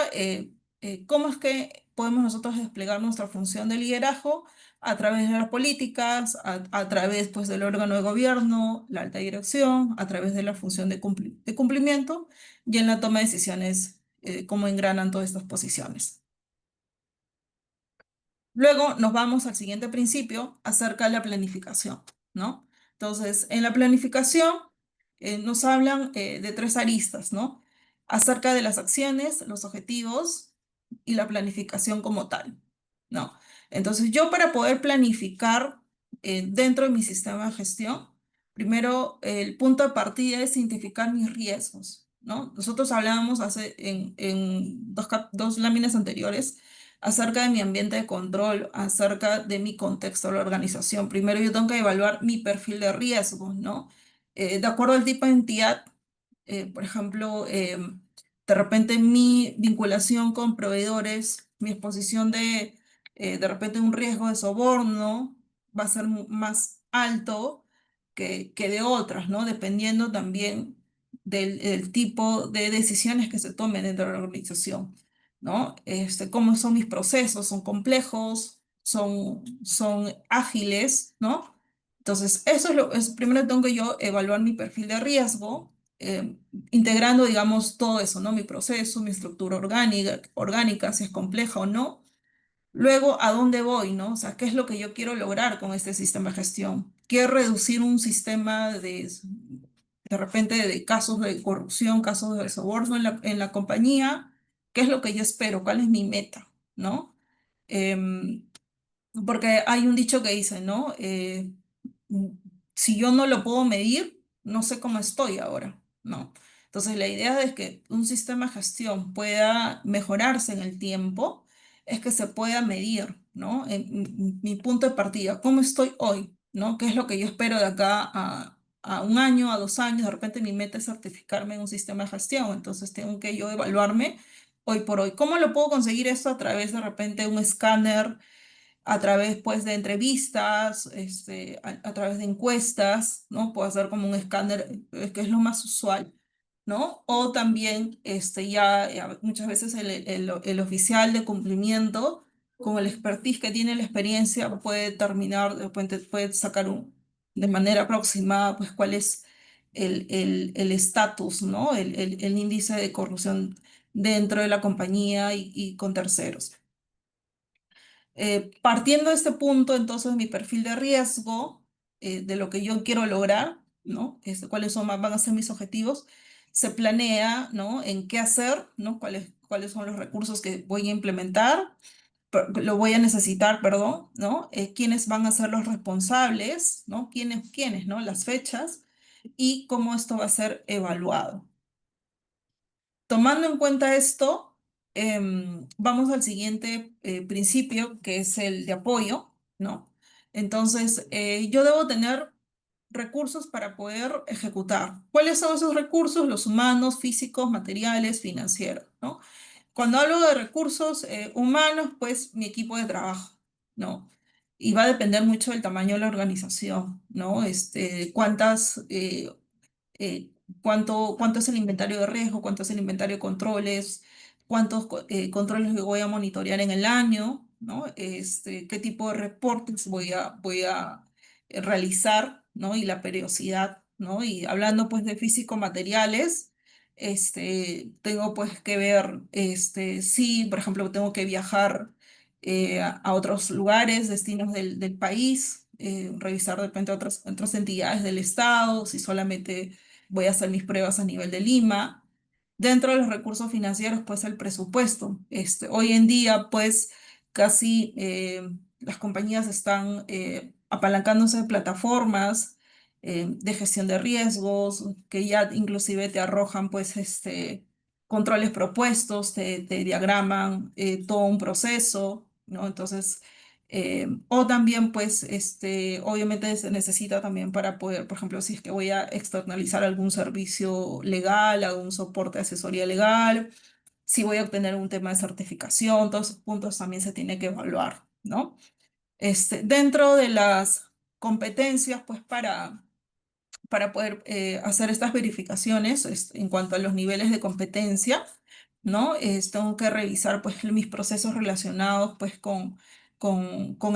¿cómo es que podemos nosotros desplegar nuestra función de liderazgo? A través de las políticas, a través pues, del órgano de gobierno, la alta dirección, a través de la función de cumplimiento y en la toma de decisiones, cómo engranan todas estas posiciones. Luego nos vamos al siguiente principio acerca de la planificación, ¿no? Entonces, en la planificación nos hablan de tres aristas, ¿no? Acerca de las acciones, los objetivos y la planificación como tal, ¿no? Entonces, yo para poder planificar dentro de mi sistema de gestión, primero el punto de partida es identificar mis riesgos, ¿no? Nosotros hablábamos en dos láminas anteriores acerca de mi ambiente de control, acerca de mi contexto de la organización. Primero yo tengo que evaluar mi perfil de riesgo, ¿no? De acuerdo al tipo de entidad, por ejemplo, de repente mi vinculación con proveedores, mi exposición de repente un riesgo de soborno va a ser más alto que de otras, ¿no? Dependiendo también del tipo de decisiones que se tomen dentro de la organización, ¿no? Cómo son mis procesos, son complejos, son ágiles, ¿no? Entonces, eso primero tengo que yo evaluar mi perfil de riesgo, integrando, digamos, todo eso, ¿no? Mi proceso, mi estructura orgánica, si es compleja o no. Luego, ¿a dónde voy, no? O sea, ¿qué es lo que yo quiero lograr con este sistema de gestión? Quiero reducir un sistema de repente, de casos de corrupción, casos de soborno en la compañía. ¿Qué es lo que yo espero? ¿Cuál es mi meta, no? Em, Porque hay un dicho que dice, ¿no? Mm, si yo no lo puedo medir, no sé cómo estoy ahora, ¿no? Entonces, la idea de que un sistema de gestión pueda mejorarse en el tiempo es que se pueda medir, ¿no? Mi punto de partida, ¿cómo estoy hoy? ¿No? ¿Qué es lo que yo espero de acá a un año, a 2 años? De repente mi meta es certificarme en un sistema de gestión, entonces tengo que yo evaluarme hoy por hoy. ¿Cómo lo puedo conseguir esto? A través de repente un escáner, a través pues de entrevistas, a través de encuestas, ¿no? Puedo hacer como un escáner, que es lo más usual, ¿no? O también ya muchas veces el oficial de cumplimiento, con el expertise que tiene la experiencia, puede terminar, de repente puede sacar de manera aproximada pues cuál es el estatus, ¿no? El índice de corrupción dentro de la compañía y con terceros. Partiendo de este punto, entonces, mi perfil de riesgo, de lo que yo quiero lograr, ¿no? Cuáles van a ser mis objetivos, se planea, ¿no? En qué hacer, ¿no? Cuáles son los recursos que voy a implementar, lo voy a necesitar, perdón, ¿no? Quiénes van a ser los responsables, ¿no? Quiénes, ¿no? Las fechas y cómo esto va a ser evaluado. Tomando en cuenta esto, vamos al siguiente principio, que es el de apoyo, ¿no? Entonces, yo debo tener recursos para poder ejecutar. ¿Cuáles son esos recursos? Los humanos, físicos, materiales, financieros, ¿no? Cuando hablo de recursos humanos, pues mi equipo de trabajo, ¿no? Y va a depender mucho del tamaño de la organización, ¿no? Eh, cuánto es el inventario de riesgo, cuánto es el inventario de controles, cuántos controles voy a monitorear en el año, ¿no? Qué tipo de reportes voy a realizar, ¿no? Y la periodicidad, ¿no? Y hablando pues de físico-materiales, tengo pues que ver si, por ejemplo, tengo que viajar a otros lugares, destinos del país, revisar de repente otras entidades del Estado, si solamente voy a hacer mis pruebas a nivel de Lima. Dentro de los recursos financieros, pues el presupuesto. Hoy en día, pues casi las compañías están apalancándose de plataformas de gestión de riesgos, que ya inclusive te arrojan, pues, controles propuestos, te diagraman todo un proceso, ¿no? Entonces, o también, pues, obviamente se necesita también para poder, por ejemplo, si es que voy a externalizar algún servicio legal, algún soporte de asesoría legal, si voy a obtener un tema de certificación, todos esos puntos también se tiene que evaluar, ¿no? Dentro de las competencias, pues, para poder hacer estas verificaciones en cuanto a los niveles de competencia, ¿no? Tengo que revisar pues mis procesos relacionados pues con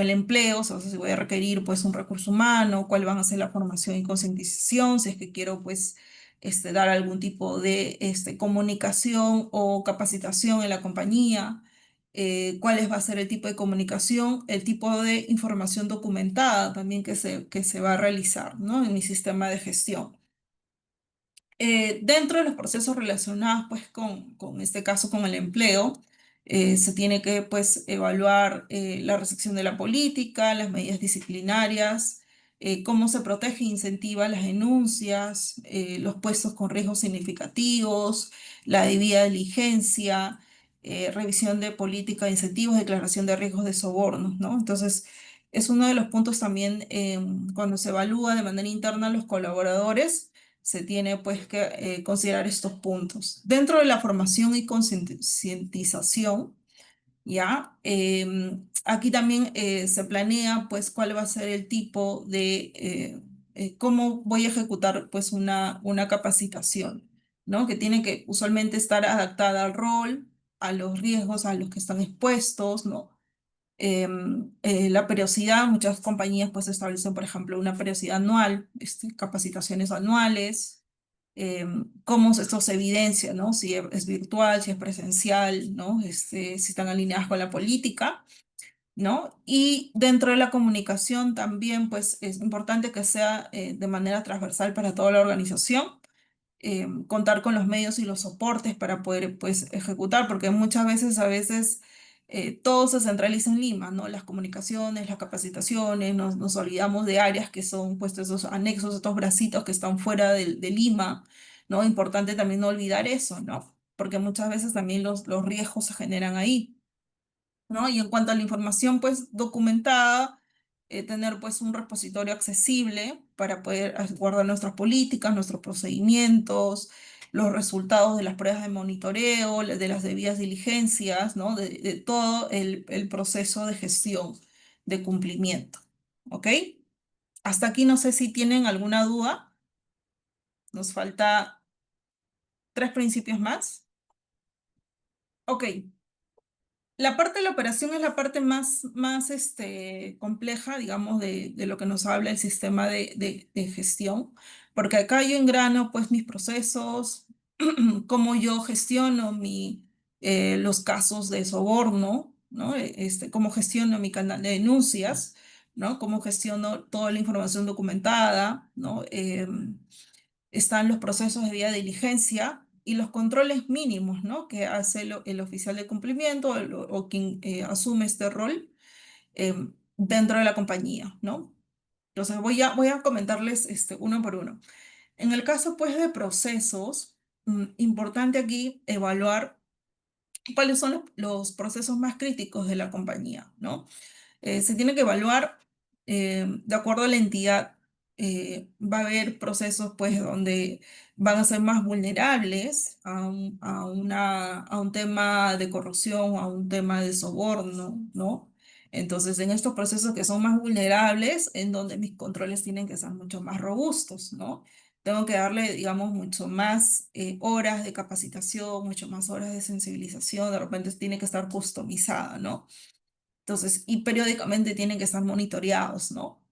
el empleo, o sea, si voy a requerir pues un recurso humano, cuál van a ser la formación y concientización, si es que quiero pues dar algún tipo de comunicación o capacitación en la compañía, cuál va a ser el tipo de comunicación, el tipo de información documentada también que se va a realizar, ¿no? En mi sistema de gestión. Dentro de los procesos relacionados pues con este caso, con el empleo, se tiene que pues evaluar la recepción de la política, las medidas disciplinarias, cómo se protege e incentiva las denuncias, los puestos con riesgos significativos, la debida diligencia, revisión de política de incentivos, declaración de riesgos de sobornos, ¿no? Entonces, es uno de los puntos también cuando se evalúa de manera interna a los colaboradores, se tiene pues que considerar estos puntos. Dentro de la formación y concientización, ¿ya? Aquí también se planea pues cuál va a ser el tipo de, cómo voy a ejecutar pues una capacitación. ¿no? Que tiene que usualmente estar adaptada al rol, a los riesgos a los que están expuestos, ¿no? La periodicidad, muchas compañías pues establecen, por ejemplo, una periodicidad anual, capacitaciones anuales, cómo esto se evidencia, ¿no? Si es virtual, si es presencial, ¿no? Si están alineadas con la política, ¿no? Y dentro de la comunicación también, pues es importante que sea de manera transversal para toda la organización, contar con los medios y los soportes para poder, pues, ejecutar, porque muchas veces, todo se centraliza en Lima, ¿no? Las comunicaciones, las capacitaciones, nos olvidamos de áreas que son, pues, esos anexos, estos bracitos que están fuera de Lima, ¿no? Importante también no olvidar eso, ¿no? Porque muchas veces también los riesgos se generan ahí. ¿No? Y en cuanto a la información, pues, documentada, tener, pues, un repositorio accesible para poder guardar nuestras políticas, nuestros procedimientos, los resultados de las pruebas de monitoreo, de las debidas diligencias, ¿no? De todo el proceso de gestión de cumplimiento. ¿Ok? Hasta aquí no sé si tienen alguna duda. Nos falta 3 principios más. Ok. La parte de la operación es la parte más compleja, digamos, de lo que nos habla el sistema de gestión, porque acá yo engrano pues mis procesos, cómo yo gestiono los casos de soborno, ¿no? Cómo gestiono mi canal de denuncias, ¿no? Cómo gestiono toda la información documentada, ¿no? Están los procesos de vía diligencia y los controles mínimos, ¿no? Que hace el oficial de cumplimiento o quien asume este rol eh, dentro de la compañía, ¿no? Entonces voy a comentarles uno por uno. En el caso, pues, de procesos, importante aquí evaluar cuáles son los procesos más críticos de la compañía, ¿no? Se tiene que evaluar de acuerdo a la entidad. Va a haber procesos pues donde van a ser más vulnerables a un tema de corrupción, a un tema de soborno, ¿no? Entonces, en estos procesos que son más vulnerables, en donde mis controles tienen que ser mucho más robustos, ¿no? Tengo que darle, digamos, mucho más horas de capacitación, mucho más horas de sensibilización, de repente tiene que estar customizada, ¿no? Entonces, y periódicamente tienen que estar monitoreados, ¿no?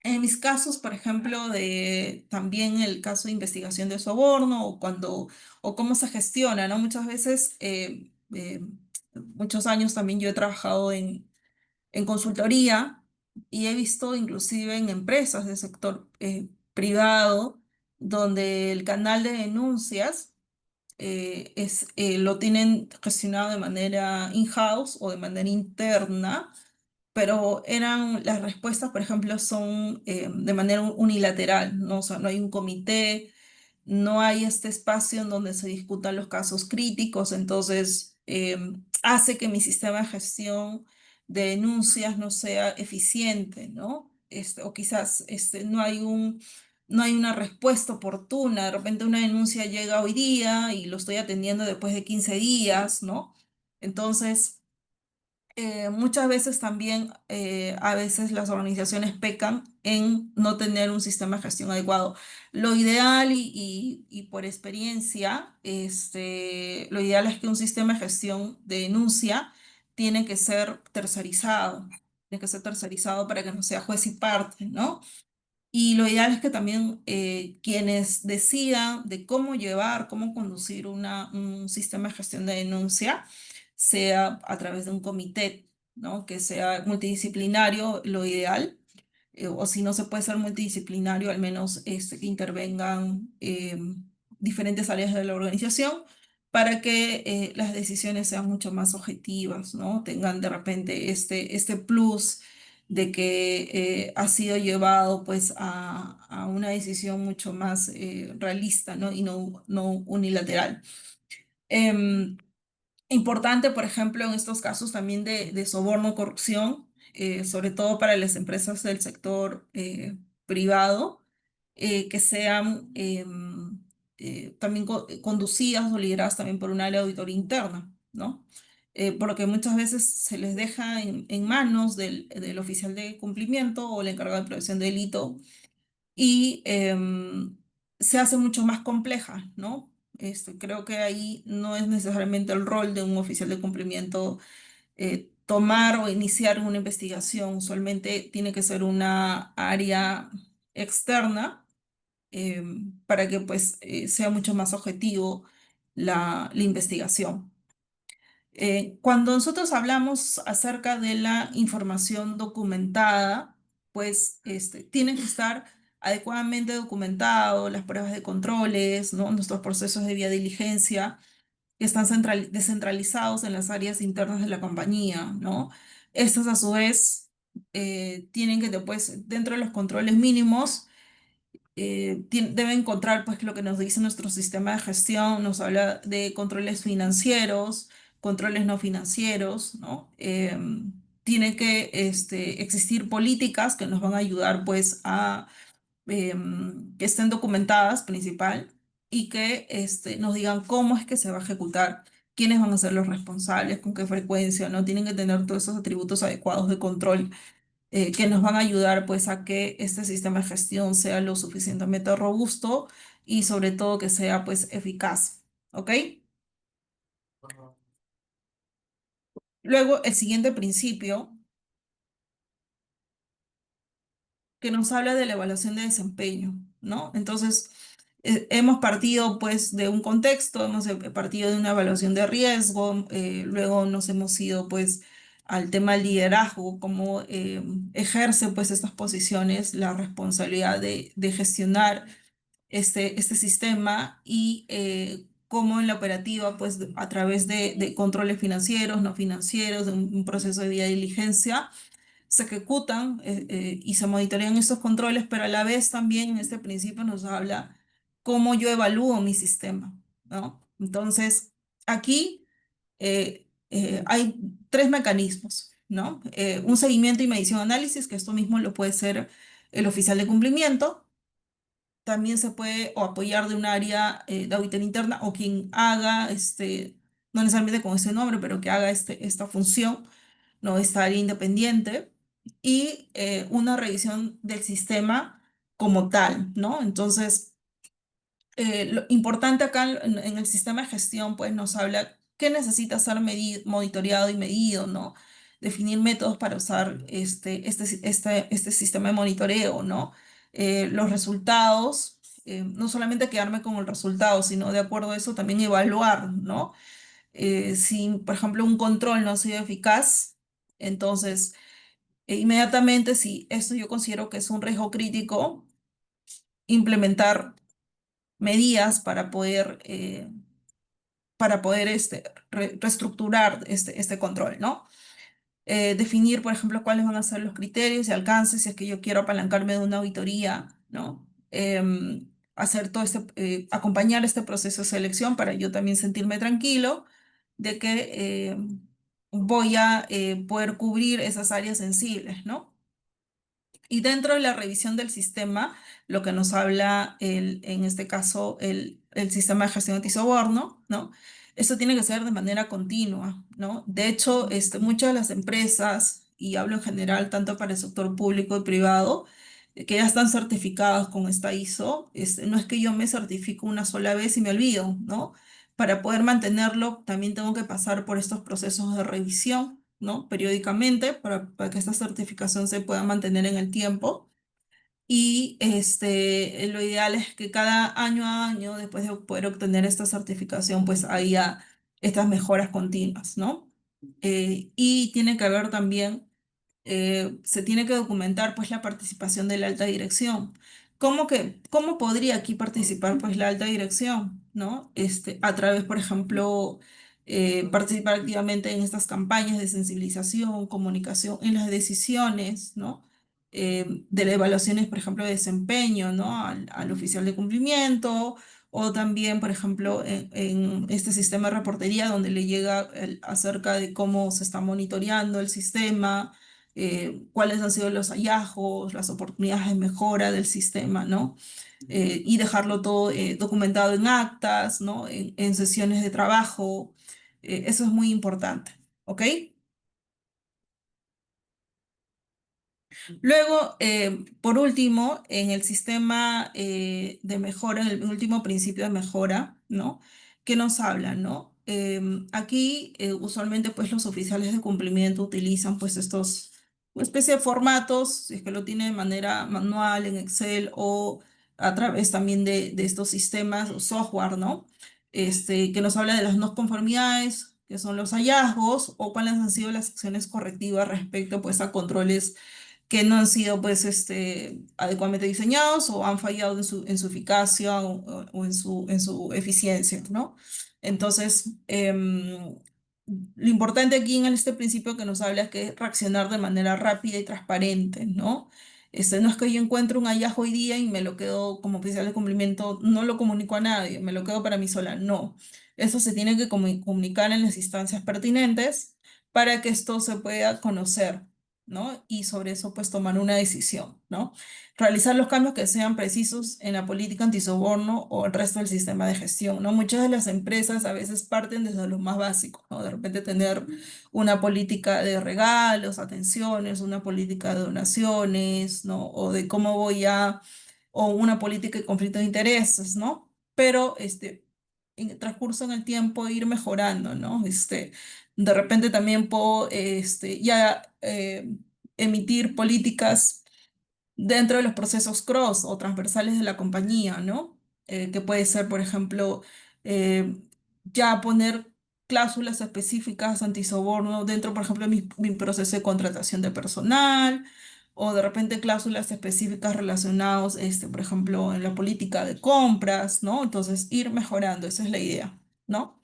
En mis casos, por ejemplo, también el caso de investigación de soborno o cómo se gestiona, ¿no? Muchas veces, muchos años también yo he trabajado en consultoría y he visto inclusive en empresas del sector privado donde el canal de denuncias lo tienen gestionado de manera in-house o de manera interna, pero las respuestas, por ejemplo, son de manera unilateral, ¿no? O sea, no hay un comité, no hay este espacio en donde se discutan los casos críticos, entonces hace que mi sistema de gestión de denuncias no sea eficiente, ¿no? O quizás no hay una respuesta oportuna, de repente una denuncia llega hoy día y lo estoy atendiendo después de 15 días, ¿no? Entonces, muchas veces también, a veces las organizaciones pecan en no tener un sistema de gestión adecuado. Lo ideal y por experiencia, lo ideal es que un sistema de gestión de denuncia tiene que ser tercerizado. Tiene que ser tercerizado para que no sea juez y parte, ¿no? Y lo ideal es que también quienes decidan de cómo llevar, cómo conducir un sistema de gestión de denuncia, sea a través de un comité, ¿no? Que sea multidisciplinario, lo ideal, o si no se puede ser multidisciplinario, al menos que intervengan diferentes áreas de la organización para que las decisiones sean mucho más objetivas, ¿no? Tengan de repente este plus de que ha sido llevado pues a una decisión mucho más realista, ¿no? Y no unilateral. Em, Importante, por ejemplo, en estos casos también de soborno, corrupción, sobre todo para las empresas del sector privado, que sean también conducidas o lideradas también por un área de auditoría interna, ¿no? Porque muchas veces se les deja en manos del oficial de cumplimiento o el encargado de prevención de delito y se hace mucho más compleja, ¿no? Creo que ahí no es necesariamente el rol de un oficial de cumplimiento tomar o iniciar una investigación. Usualmente tiene que ser una área externa eh, para que pues sea mucho más objetivo la investigación. Cuando nosotros hablamos acerca de la información documentada, pues tienen que estar adecuadamente documentado las pruebas de controles, ¿no? Nuestros procesos de vía diligencia que están descentralizados en las áreas internas de la compañía, ¿no? Estas a su vez tienen que después, dentro de los controles mínimos, debe encontrar pues lo que nos dice nuestro sistema de gestión, nos habla de controles financieros, controles no financieros, ¿no? Tiene que existir políticas que nos van a ayudar pues a que estén documentadas principal y que nos digan cómo es que se va a ejecutar, quiénes van a ser los responsables, con qué frecuencia, ¿no? Tienen que tener todos esos atributos adecuados de control que nos van a ayudar pues a que este sistema de gestión sea lo suficientemente robusto y sobre todo que sea pues eficaz, ¿ok? Luego, el siguiente principio que nos habla de la evaluación de desempeño, ¿no? Entonces, hemos partido pues de un contexto, hemos partido de una evaluación de riesgo, luego nos hemos ido pues al tema del liderazgo, cómo ejerce pues estas posiciones la responsabilidad de gestionar este sistema y cómo en la operativa pues a través de controles financieros, no financieros, de un proceso de vía diligencia se ejecutan y se monitorean estos controles, pero a la vez también en este principio nos habla cómo yo evalúo mi sistema, ¿no? Entonces, aquí hay tres mecanismos, ¿no? Un seguimiento y medición análisis, que esto mismo lo puede ser el oficial de cumplimiento. También se puede o apoyar de un área de auditoría interna o quien haga, no necesariamente con ese nombre, pero que haga esta función, ¿no? Esta área independiente y una revisión del sistema como tal, ¿no? Entonces, lo importante acá en el sistema de gestión, pues nos habla qué necesita ser monitoreado y medido, ¿no? Definir métodos para usar este sistema de monitoreo, ¿no? Los resultados, no solamente quedarme con el resultado, sino de acuerdo a eso también evaluar, ¿no? Si, por ejemplo, un control no ha sido eficaz, entonces inmediatamente, si esto yo considero que es un riesgo crítico, implementar medidas para poder reestructurar este control, ¿no? Definir, por ejemplo, cuáles van a ser los criterios y alcances si es que yo quiero apalancarme de una auditoría, ¿no? Hacer todo acompañar este proceso de selección para yo también sentirme tranquilo de que voy a poder cubrir esas áreas sensibles, ¿no? Y dentro de la revisión del sistema, lo que nos habla en este caso el sistema de gestión antisoborno, ¿no? Esto tiene que ser de manera continua, ¿no? De hecho, muchas de las empresas, y hablo en general tanto para el sector público y privado, que ya están certificadas con esta ISO, no es que yo me certifico una sola vez y me olvido, ¿no? Para poder mantenerlo, también tengo que pasar por estos procesos de revisión, ¿no? Periódicamente para que esta certificación se pueda mantener en el tiempo. Y lo ideal es que cada año a año, después de poder obtener esta certificación, pues haya estas mejoras continuas, ¿no? Y tiene que haber también se tiene que documentar pues la participación de la alta dirección. ¿Cómo podría aquí participar pues la alta dirección, ¿no? A través, por ejemplo, participar activamente en estas campañas de sensibilización, comunicación en las decisiones, ¿no? De las evaluaciones, por ejemplo, de desempeño, ¿no? Al oficial de cumplimiento, o también, por ejemplo, en este sistema de reportería donde le llega acerca de cómo se está monitoreando el sistema, cuáles han sido los hallazgos, las oportunidades de mejora del sistema, ¿no? Y dejarlo todo documentado en actas, ¿no? En sesiones de trabajo. Eso es muy importante, ¿ok? Luego, por último, en el sistema de mejora, en el último principio de mejora, ¿no? ¿Qué nos habla, no? Aquí, usualmente, pues los oficiales de cumplimiento utilizan, pues, estos, una especie de formatos, si es que lo tienen de manera manual en Excel o a través también de estos sistemas o software, ¿no? Que nos habla de las no conformidades, que son los hallazgos, o cuáles han sido las acciones correctivas respecto, pues, a controles que no han sido pues adecuadamente diseñados o han fallado en su eficacia o en su eficiencia, ¿no? Entonces, lo importante aquí en este principio que nos habla es que reaccionar de manera rápida y transparente, ¿no? No es que yo encuentre un hallazgo hoy día y me lo quedo como oficial de cumplimiento, no lo comunico a nadie, me lo quedo para mí sola, no. Eso se tiene que comunicar en las instancias pertinentes para que esto se pueda conocer, ¿no? Y sobre eso, pues, tomar una decisión, ¿no? Realizar los cambios que sean precisos en la política antisoborno o el resto del sistema de gestión, ¿no? Muchas de las empresas a veces parten desde lo más básico, ¿no? De repente tener una política de regalos, atenciones, una política de donaciones, ¿no? O de cómo o una política de conflicto de intereses, ¿no? Pero, en el transcurso en el tiempo ir mejorando, ¿no? De repente también puedo ya emitir políticas dentro de los procesos cross o transversales de la compañía, ¿no? Que puede ser, por ejemplo, eh, ya poner cláusulas específicas antisoborno dentro, por ejemplo, de mi proceso de contratación de personal, o de repente cláusulas específicas relacionadas, por ejemplo, en la política de compras, ¿no? Entonces, ir mejorando, esa es la idea, ¿no?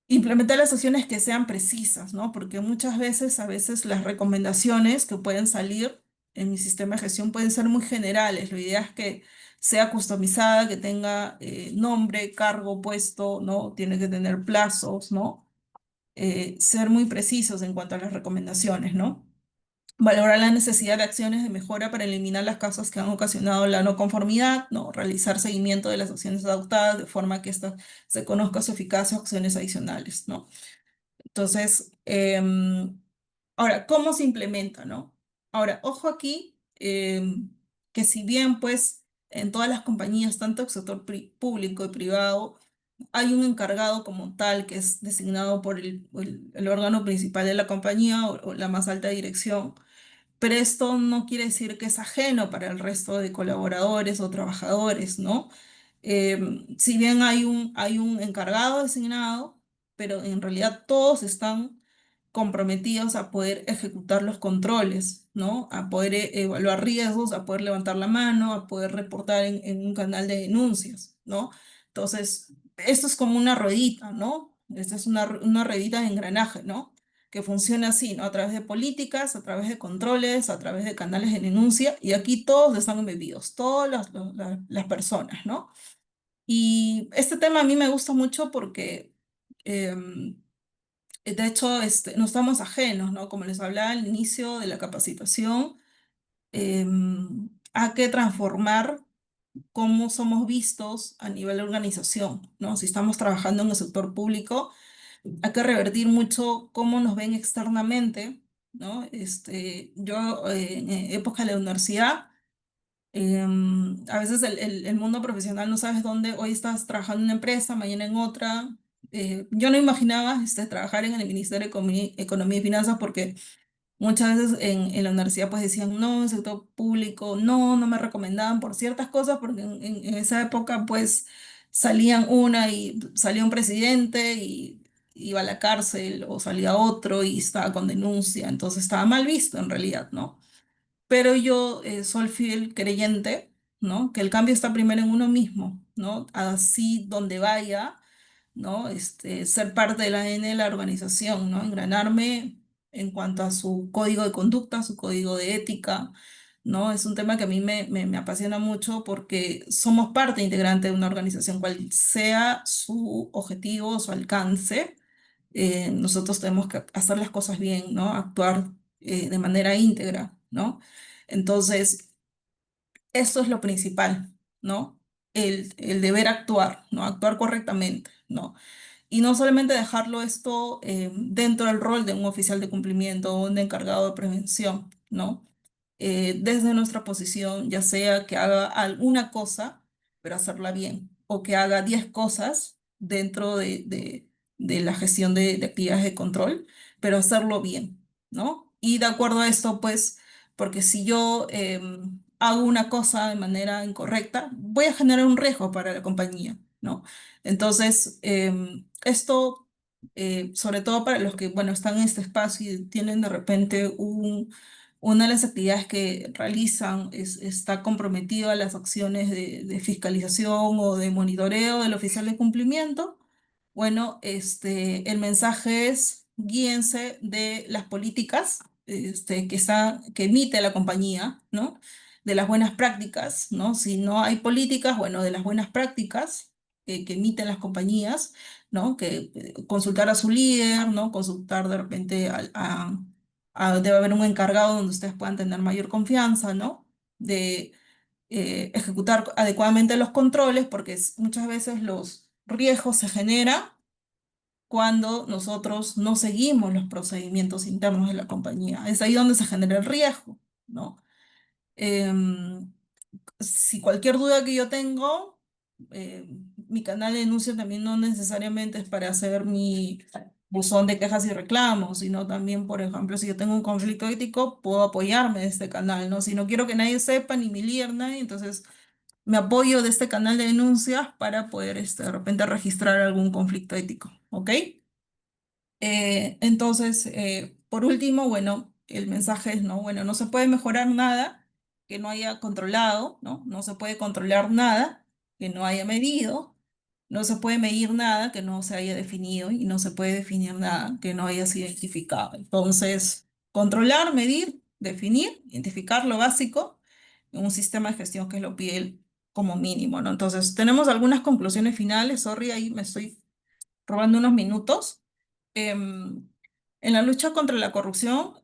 Implementar las acciones que sean precisas, ¿no? Porque muchas veces, a veces las recomendaciones que pueden salir en mi sistema de gestión pueden ser muy generales. La idea es que sea customizada, que tenga nombre, cargo, puesto, ¿no? Tiene que tener plazos, ¿no? Ser muy precisos en cuanto a las recomendaciones, ¿no? Valorar la necesidad de acciones de mejora para eliminar las causas que han ocasionado la no conformidad, ¿no? Realizar seguimiento de las acciones adoptadas de forma que ésta se conozca su eficacia o acciones adicionales, ¿no? Entonces, ahora, ¿cómo se implementa, no? Ahora, ojo aquí, que si bien, pues, en todas las compañías, tanto el sector público y privado, hay un encargado como tal que es designado por el órgano principal de la compañía o la más alta dirección, pero esto no quiere decir que es ajeno para el resto de colaboradores o trabajadores, ¿no? Si bien hay un encargado designado, pero en realidad todos están comprometidos a poder ejecutar los controles, ¿no? A poder evaluar riesgos, a poder levantar la mano, a poder reportar en un canal de denuncias, ¿no? Entonces, esto es como una ruedita, ¿no? Esta es una ruedita de engranaje, ¿no? Que funciona así, ¿no? A través de políticas, a través de controles, a través de canales de denuncia, y aquí todos están embebidos, todas las personas, ¿no? Y este tema a mí me gusta mucho porque, de hecho, no estamos ajenos, ¿no? Como les hablaba al inicio de la capacitación, hay que transformar cómo somos vistos a nivel de organización, ¿no? Si estamos trabajando en el sector público, hay que revertir mucho cómo nos ven externamente, ¿no? Yo en época de la universidad, a veces el mundo profesional no sabes dónde, hoy estás trabajando en una empresa, mañana en otra. Yo no imaginaba trabajar en el Ministerio de Economía y Finanzas porque muchas veces en la universidad pues decían, no, el sector público, no, no me recomendaban por ciertas cosas, porque en esa época pues salía un presidente y iba a la cárcel o salía otro y estaba con denuncia, entonces estaba mal visto en realidad, ¿no? Pero yo soy fiel creyente, ¿no? Que el cambio está primero en uno mismo, ¿no? Así donde vaya, ¿no? Ser parte del ADN de la organización, ¿no? Engranarme en cuanto a su código de conducta, su código de ética, ¿no? Es un tema que a mí me apasiona mucho porque somos parte integrante de una organización, cual sea su objetivo, su alcance. Nosotros tenemos que hacer las cosas bien, ¿no? Actuar de manera íntegra, ¿no? Entonces, eso es lo principal, ¿no? El deber actuar, ¿no? Actuar correctamente, ¿no? Y no solamente dejarlo esto dentro del rol de un oficial de cumplimiento o un encargado de prevención, ¿no? desde nuestra posición, ya sea que haga alguna cosa, pero hacerla bien, o que haga 10 cosas dentro de la gestión de actividades de control, pero hacerlo bien, ¿no? Y de acuerdo a esto, pues, porque si yo hago una cosa de manera incorrecta, voy a generar un riesgo para la compañía, ¿no? Entonces, esto, sobre todo para los que, bueno, están en este espacio y tienen de repente una de las actividades que realizan está comprometido a las acciones de fiscalización o de monitoreo del oficial de cumplimiento. Bueno, el mensaje es guíense de las políticas que emite la compañía, ¿no? De las buenas prácticas, ¿no? Si no hay políticas, bueno, de las buenas prácticas que emiten las compañías, ¿no? Que consultar a su líder, ¿no? Consultar de repente debe haber un encargado donde ustedes puedan tener mayor confianza, ¿no? De ejecutar adecuadamente los controles, porque muchas veces los riesgos se generan cuando nosotros no seguimos los procedimientos internos de la compañía. Es ahí donde se genera el riesgo, ¿no? Em, si cualquier duda que yo tengo, eh, mi canal de denuncia también no necesariamente es para hacer mi buzón de quejas y reclamos, sino también, por ejemplo, si yo tengo un conflicto ético, puedo apoyarme de este canal, ¿no? Si no quiero que nadie sepa ni mi líder, nadie, entonces me apoyo de este canal de denuncias para poder, de repente, registrar algún conflicto ético, ¿ok? Entonces, por último, bueno, el mensaje es, ¿no? Bueno, no se puede mejorar nada que no haya controlado, ¿no? No se puede controlar nada que no haya medido, no se puede medir nada que no se haya definido y no se puede definir nada que no haya sido identificado. Entonces, controlar, medir, definir, identificar lo básico en un sistema de gestión que lo pide como mínimo, ¿no? Entonces, tenemos algunas conclusiones finales. Sorry, ahí me estoy robando unos minutos. Em, en la lucha contra la corrupción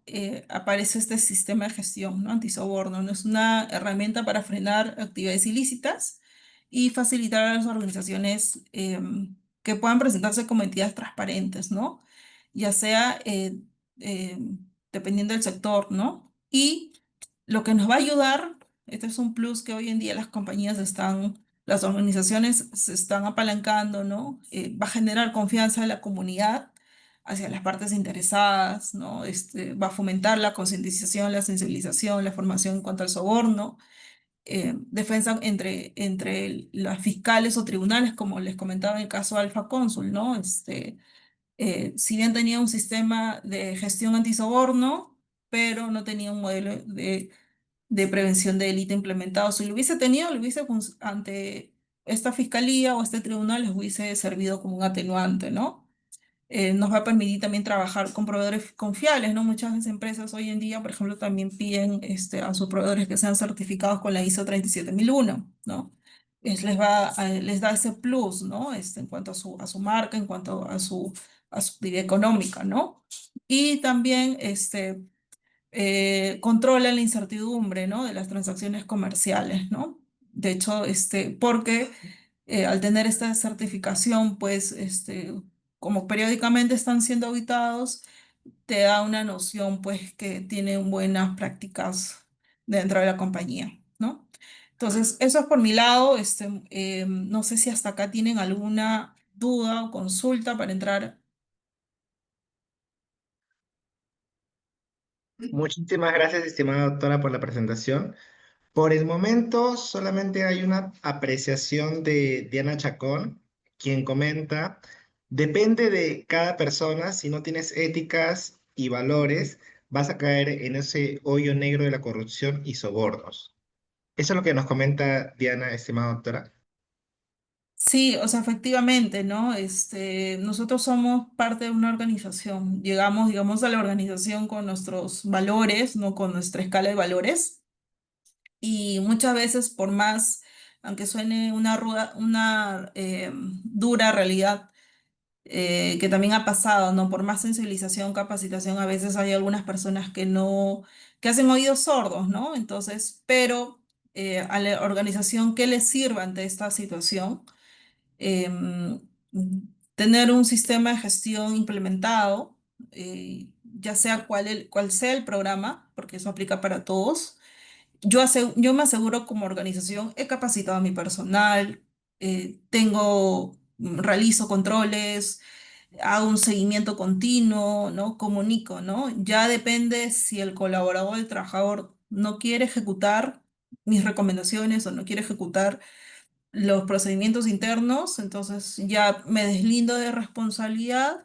aparece este sistema de gestión, ¿no? Antisoborno, ¿no? Es una herramienta para frenar actividades ilícitas y facilitar a las organizaciones que puedan presentarse como entidades transparentes, ¿no? Ya sea dependiendo del sector, ¿no? Y lo que nos va a ayudar, este es un plus que hoy en día las compañías las organizaciones se están apalancando, ¿no? Va a generar confianza de la comunidad hacia las partes interesadas, ¿no? Va a fomentar la concientización, la sensibilización, la formación en cuanto al soborno, defensa entre las fiscales o tribunales, como les comentaba en el caso de Alfa Cónsul, ¿no? Si bien tenía un sistema de gestión antisoborno, pero no tenía un modelo de prevención de delito implementado. Si lo hubiese tenido, ante esta fiscalía o este tribunal, les hubiese servido como un atenuante, ¿no? Nos va a permitir también trabajar con proveedores confiables, ¿no? Muchas empresas hoy en día, por ejemplo, también piden a sus proveedores que sean certificados con la ISO 37001, ¿no? Les da ese plus, ¿no? En cuanto a su marca, en cuanto a su actividad económica, ¿no? Y también controla la incertidumbre, ¿no? De las transacciones comerciales, ¿no? De hecho, porque al tener esta certificación, pues, como periódicamente están siendo auditados, te da una noción, pues, que tienen buenas prácticas dentro de la compañía, ¿no? Entonces, eso es por mi lado. No sé si hasta acá tienen alguna duda o consulta para entrar. Muchísimas gracias, estimada doctora, por la presentación. Por el momento, solamente hay una apreciación de Diana Chacón, quien comenta, depende de cada persona, si no tienes éticas y valores, vas a caer en ese hoyo negro de la corrupción y sobornos. Eso es lo que nos comenta Diana, estimada doctora. Sí, o sea, efectivamente, ¿no? Nosotros somos parte de una organización. Llegamos, digamos, a la organización con nuestros valores, ¿no? Con nuestra escala de valores. Y muchas veces, por más, aunque suene una dura realidad, que también ha pasado, ¿no? Por más sensibilización, capacitación, a veces hay algunas personas que hacen oídos sordos, ¿no? Entonces, pero a la organización, ¿qué les sirva ante esta situación? em, Tener un sistema de gestión implementado, ya sea cuál sea el programa, porque eso aplica para todos, yo me aseguro como organización, he capacitado a mi personal, realizo controles, hago un seguimiento continuo, ¿no? Comunico, ¿no? Ya depende si el colaborador, el trabajador, no quiere ejecutar mis recomendaciones o no quiere ejecutar los procedimientos internos, entonces ya me deslindo de responsabilidad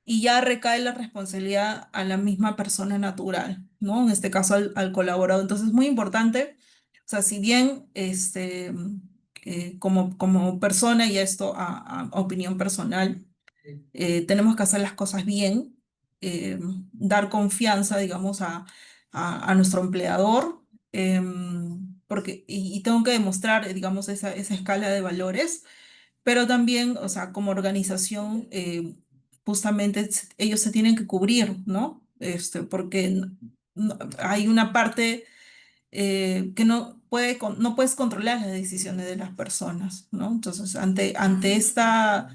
y ya recae la responsabilidad a la misma persona natural, ¿no? En este caso al colaborador. Entonces es muy importante, o sea, si bien como persona, y esto a opinión personal, tenemos que hacer las cosas bien, eh, dar confianza, digamos, a nuestro empleador, y tengo que demostrar, digamos, esa escala de valores, pero también, o sea, como organización, justamente ellos se tienen que cubrir, ¿no? Porque hay una parte que no puedes controlar las decisiones de las personas, ¿no? Entonces, ante esta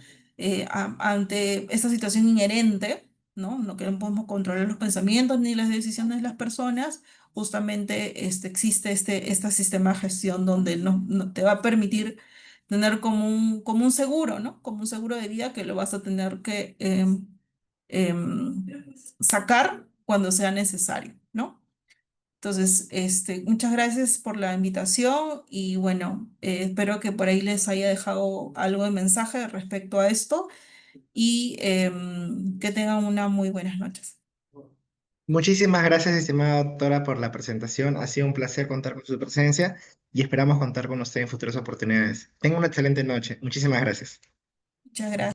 situación inherente, ¿no? Que no podemos controlar los pensamientos ni las decisiones de las personas, justamente existe este sistema de gestión donde no te va a permitir tener como un seguro, ¿no? Como un seguro de vida que lo vas a tener que em, sacar cuando sea necesario, ¿no? Entonces, muchas gracias por la invitación y bueno, espero que por ahí les haya dejado algo de mensaje respecto a esto y que tengan una muy buenas noches. Muchísimas gracias, estimada doctora, por la presentación. Ha sido un placer contar con su presencia y esperamos contar con usted en futuras oportunidades. Tenga una excelente noche. Muchísimas gracias. Muchas gracias.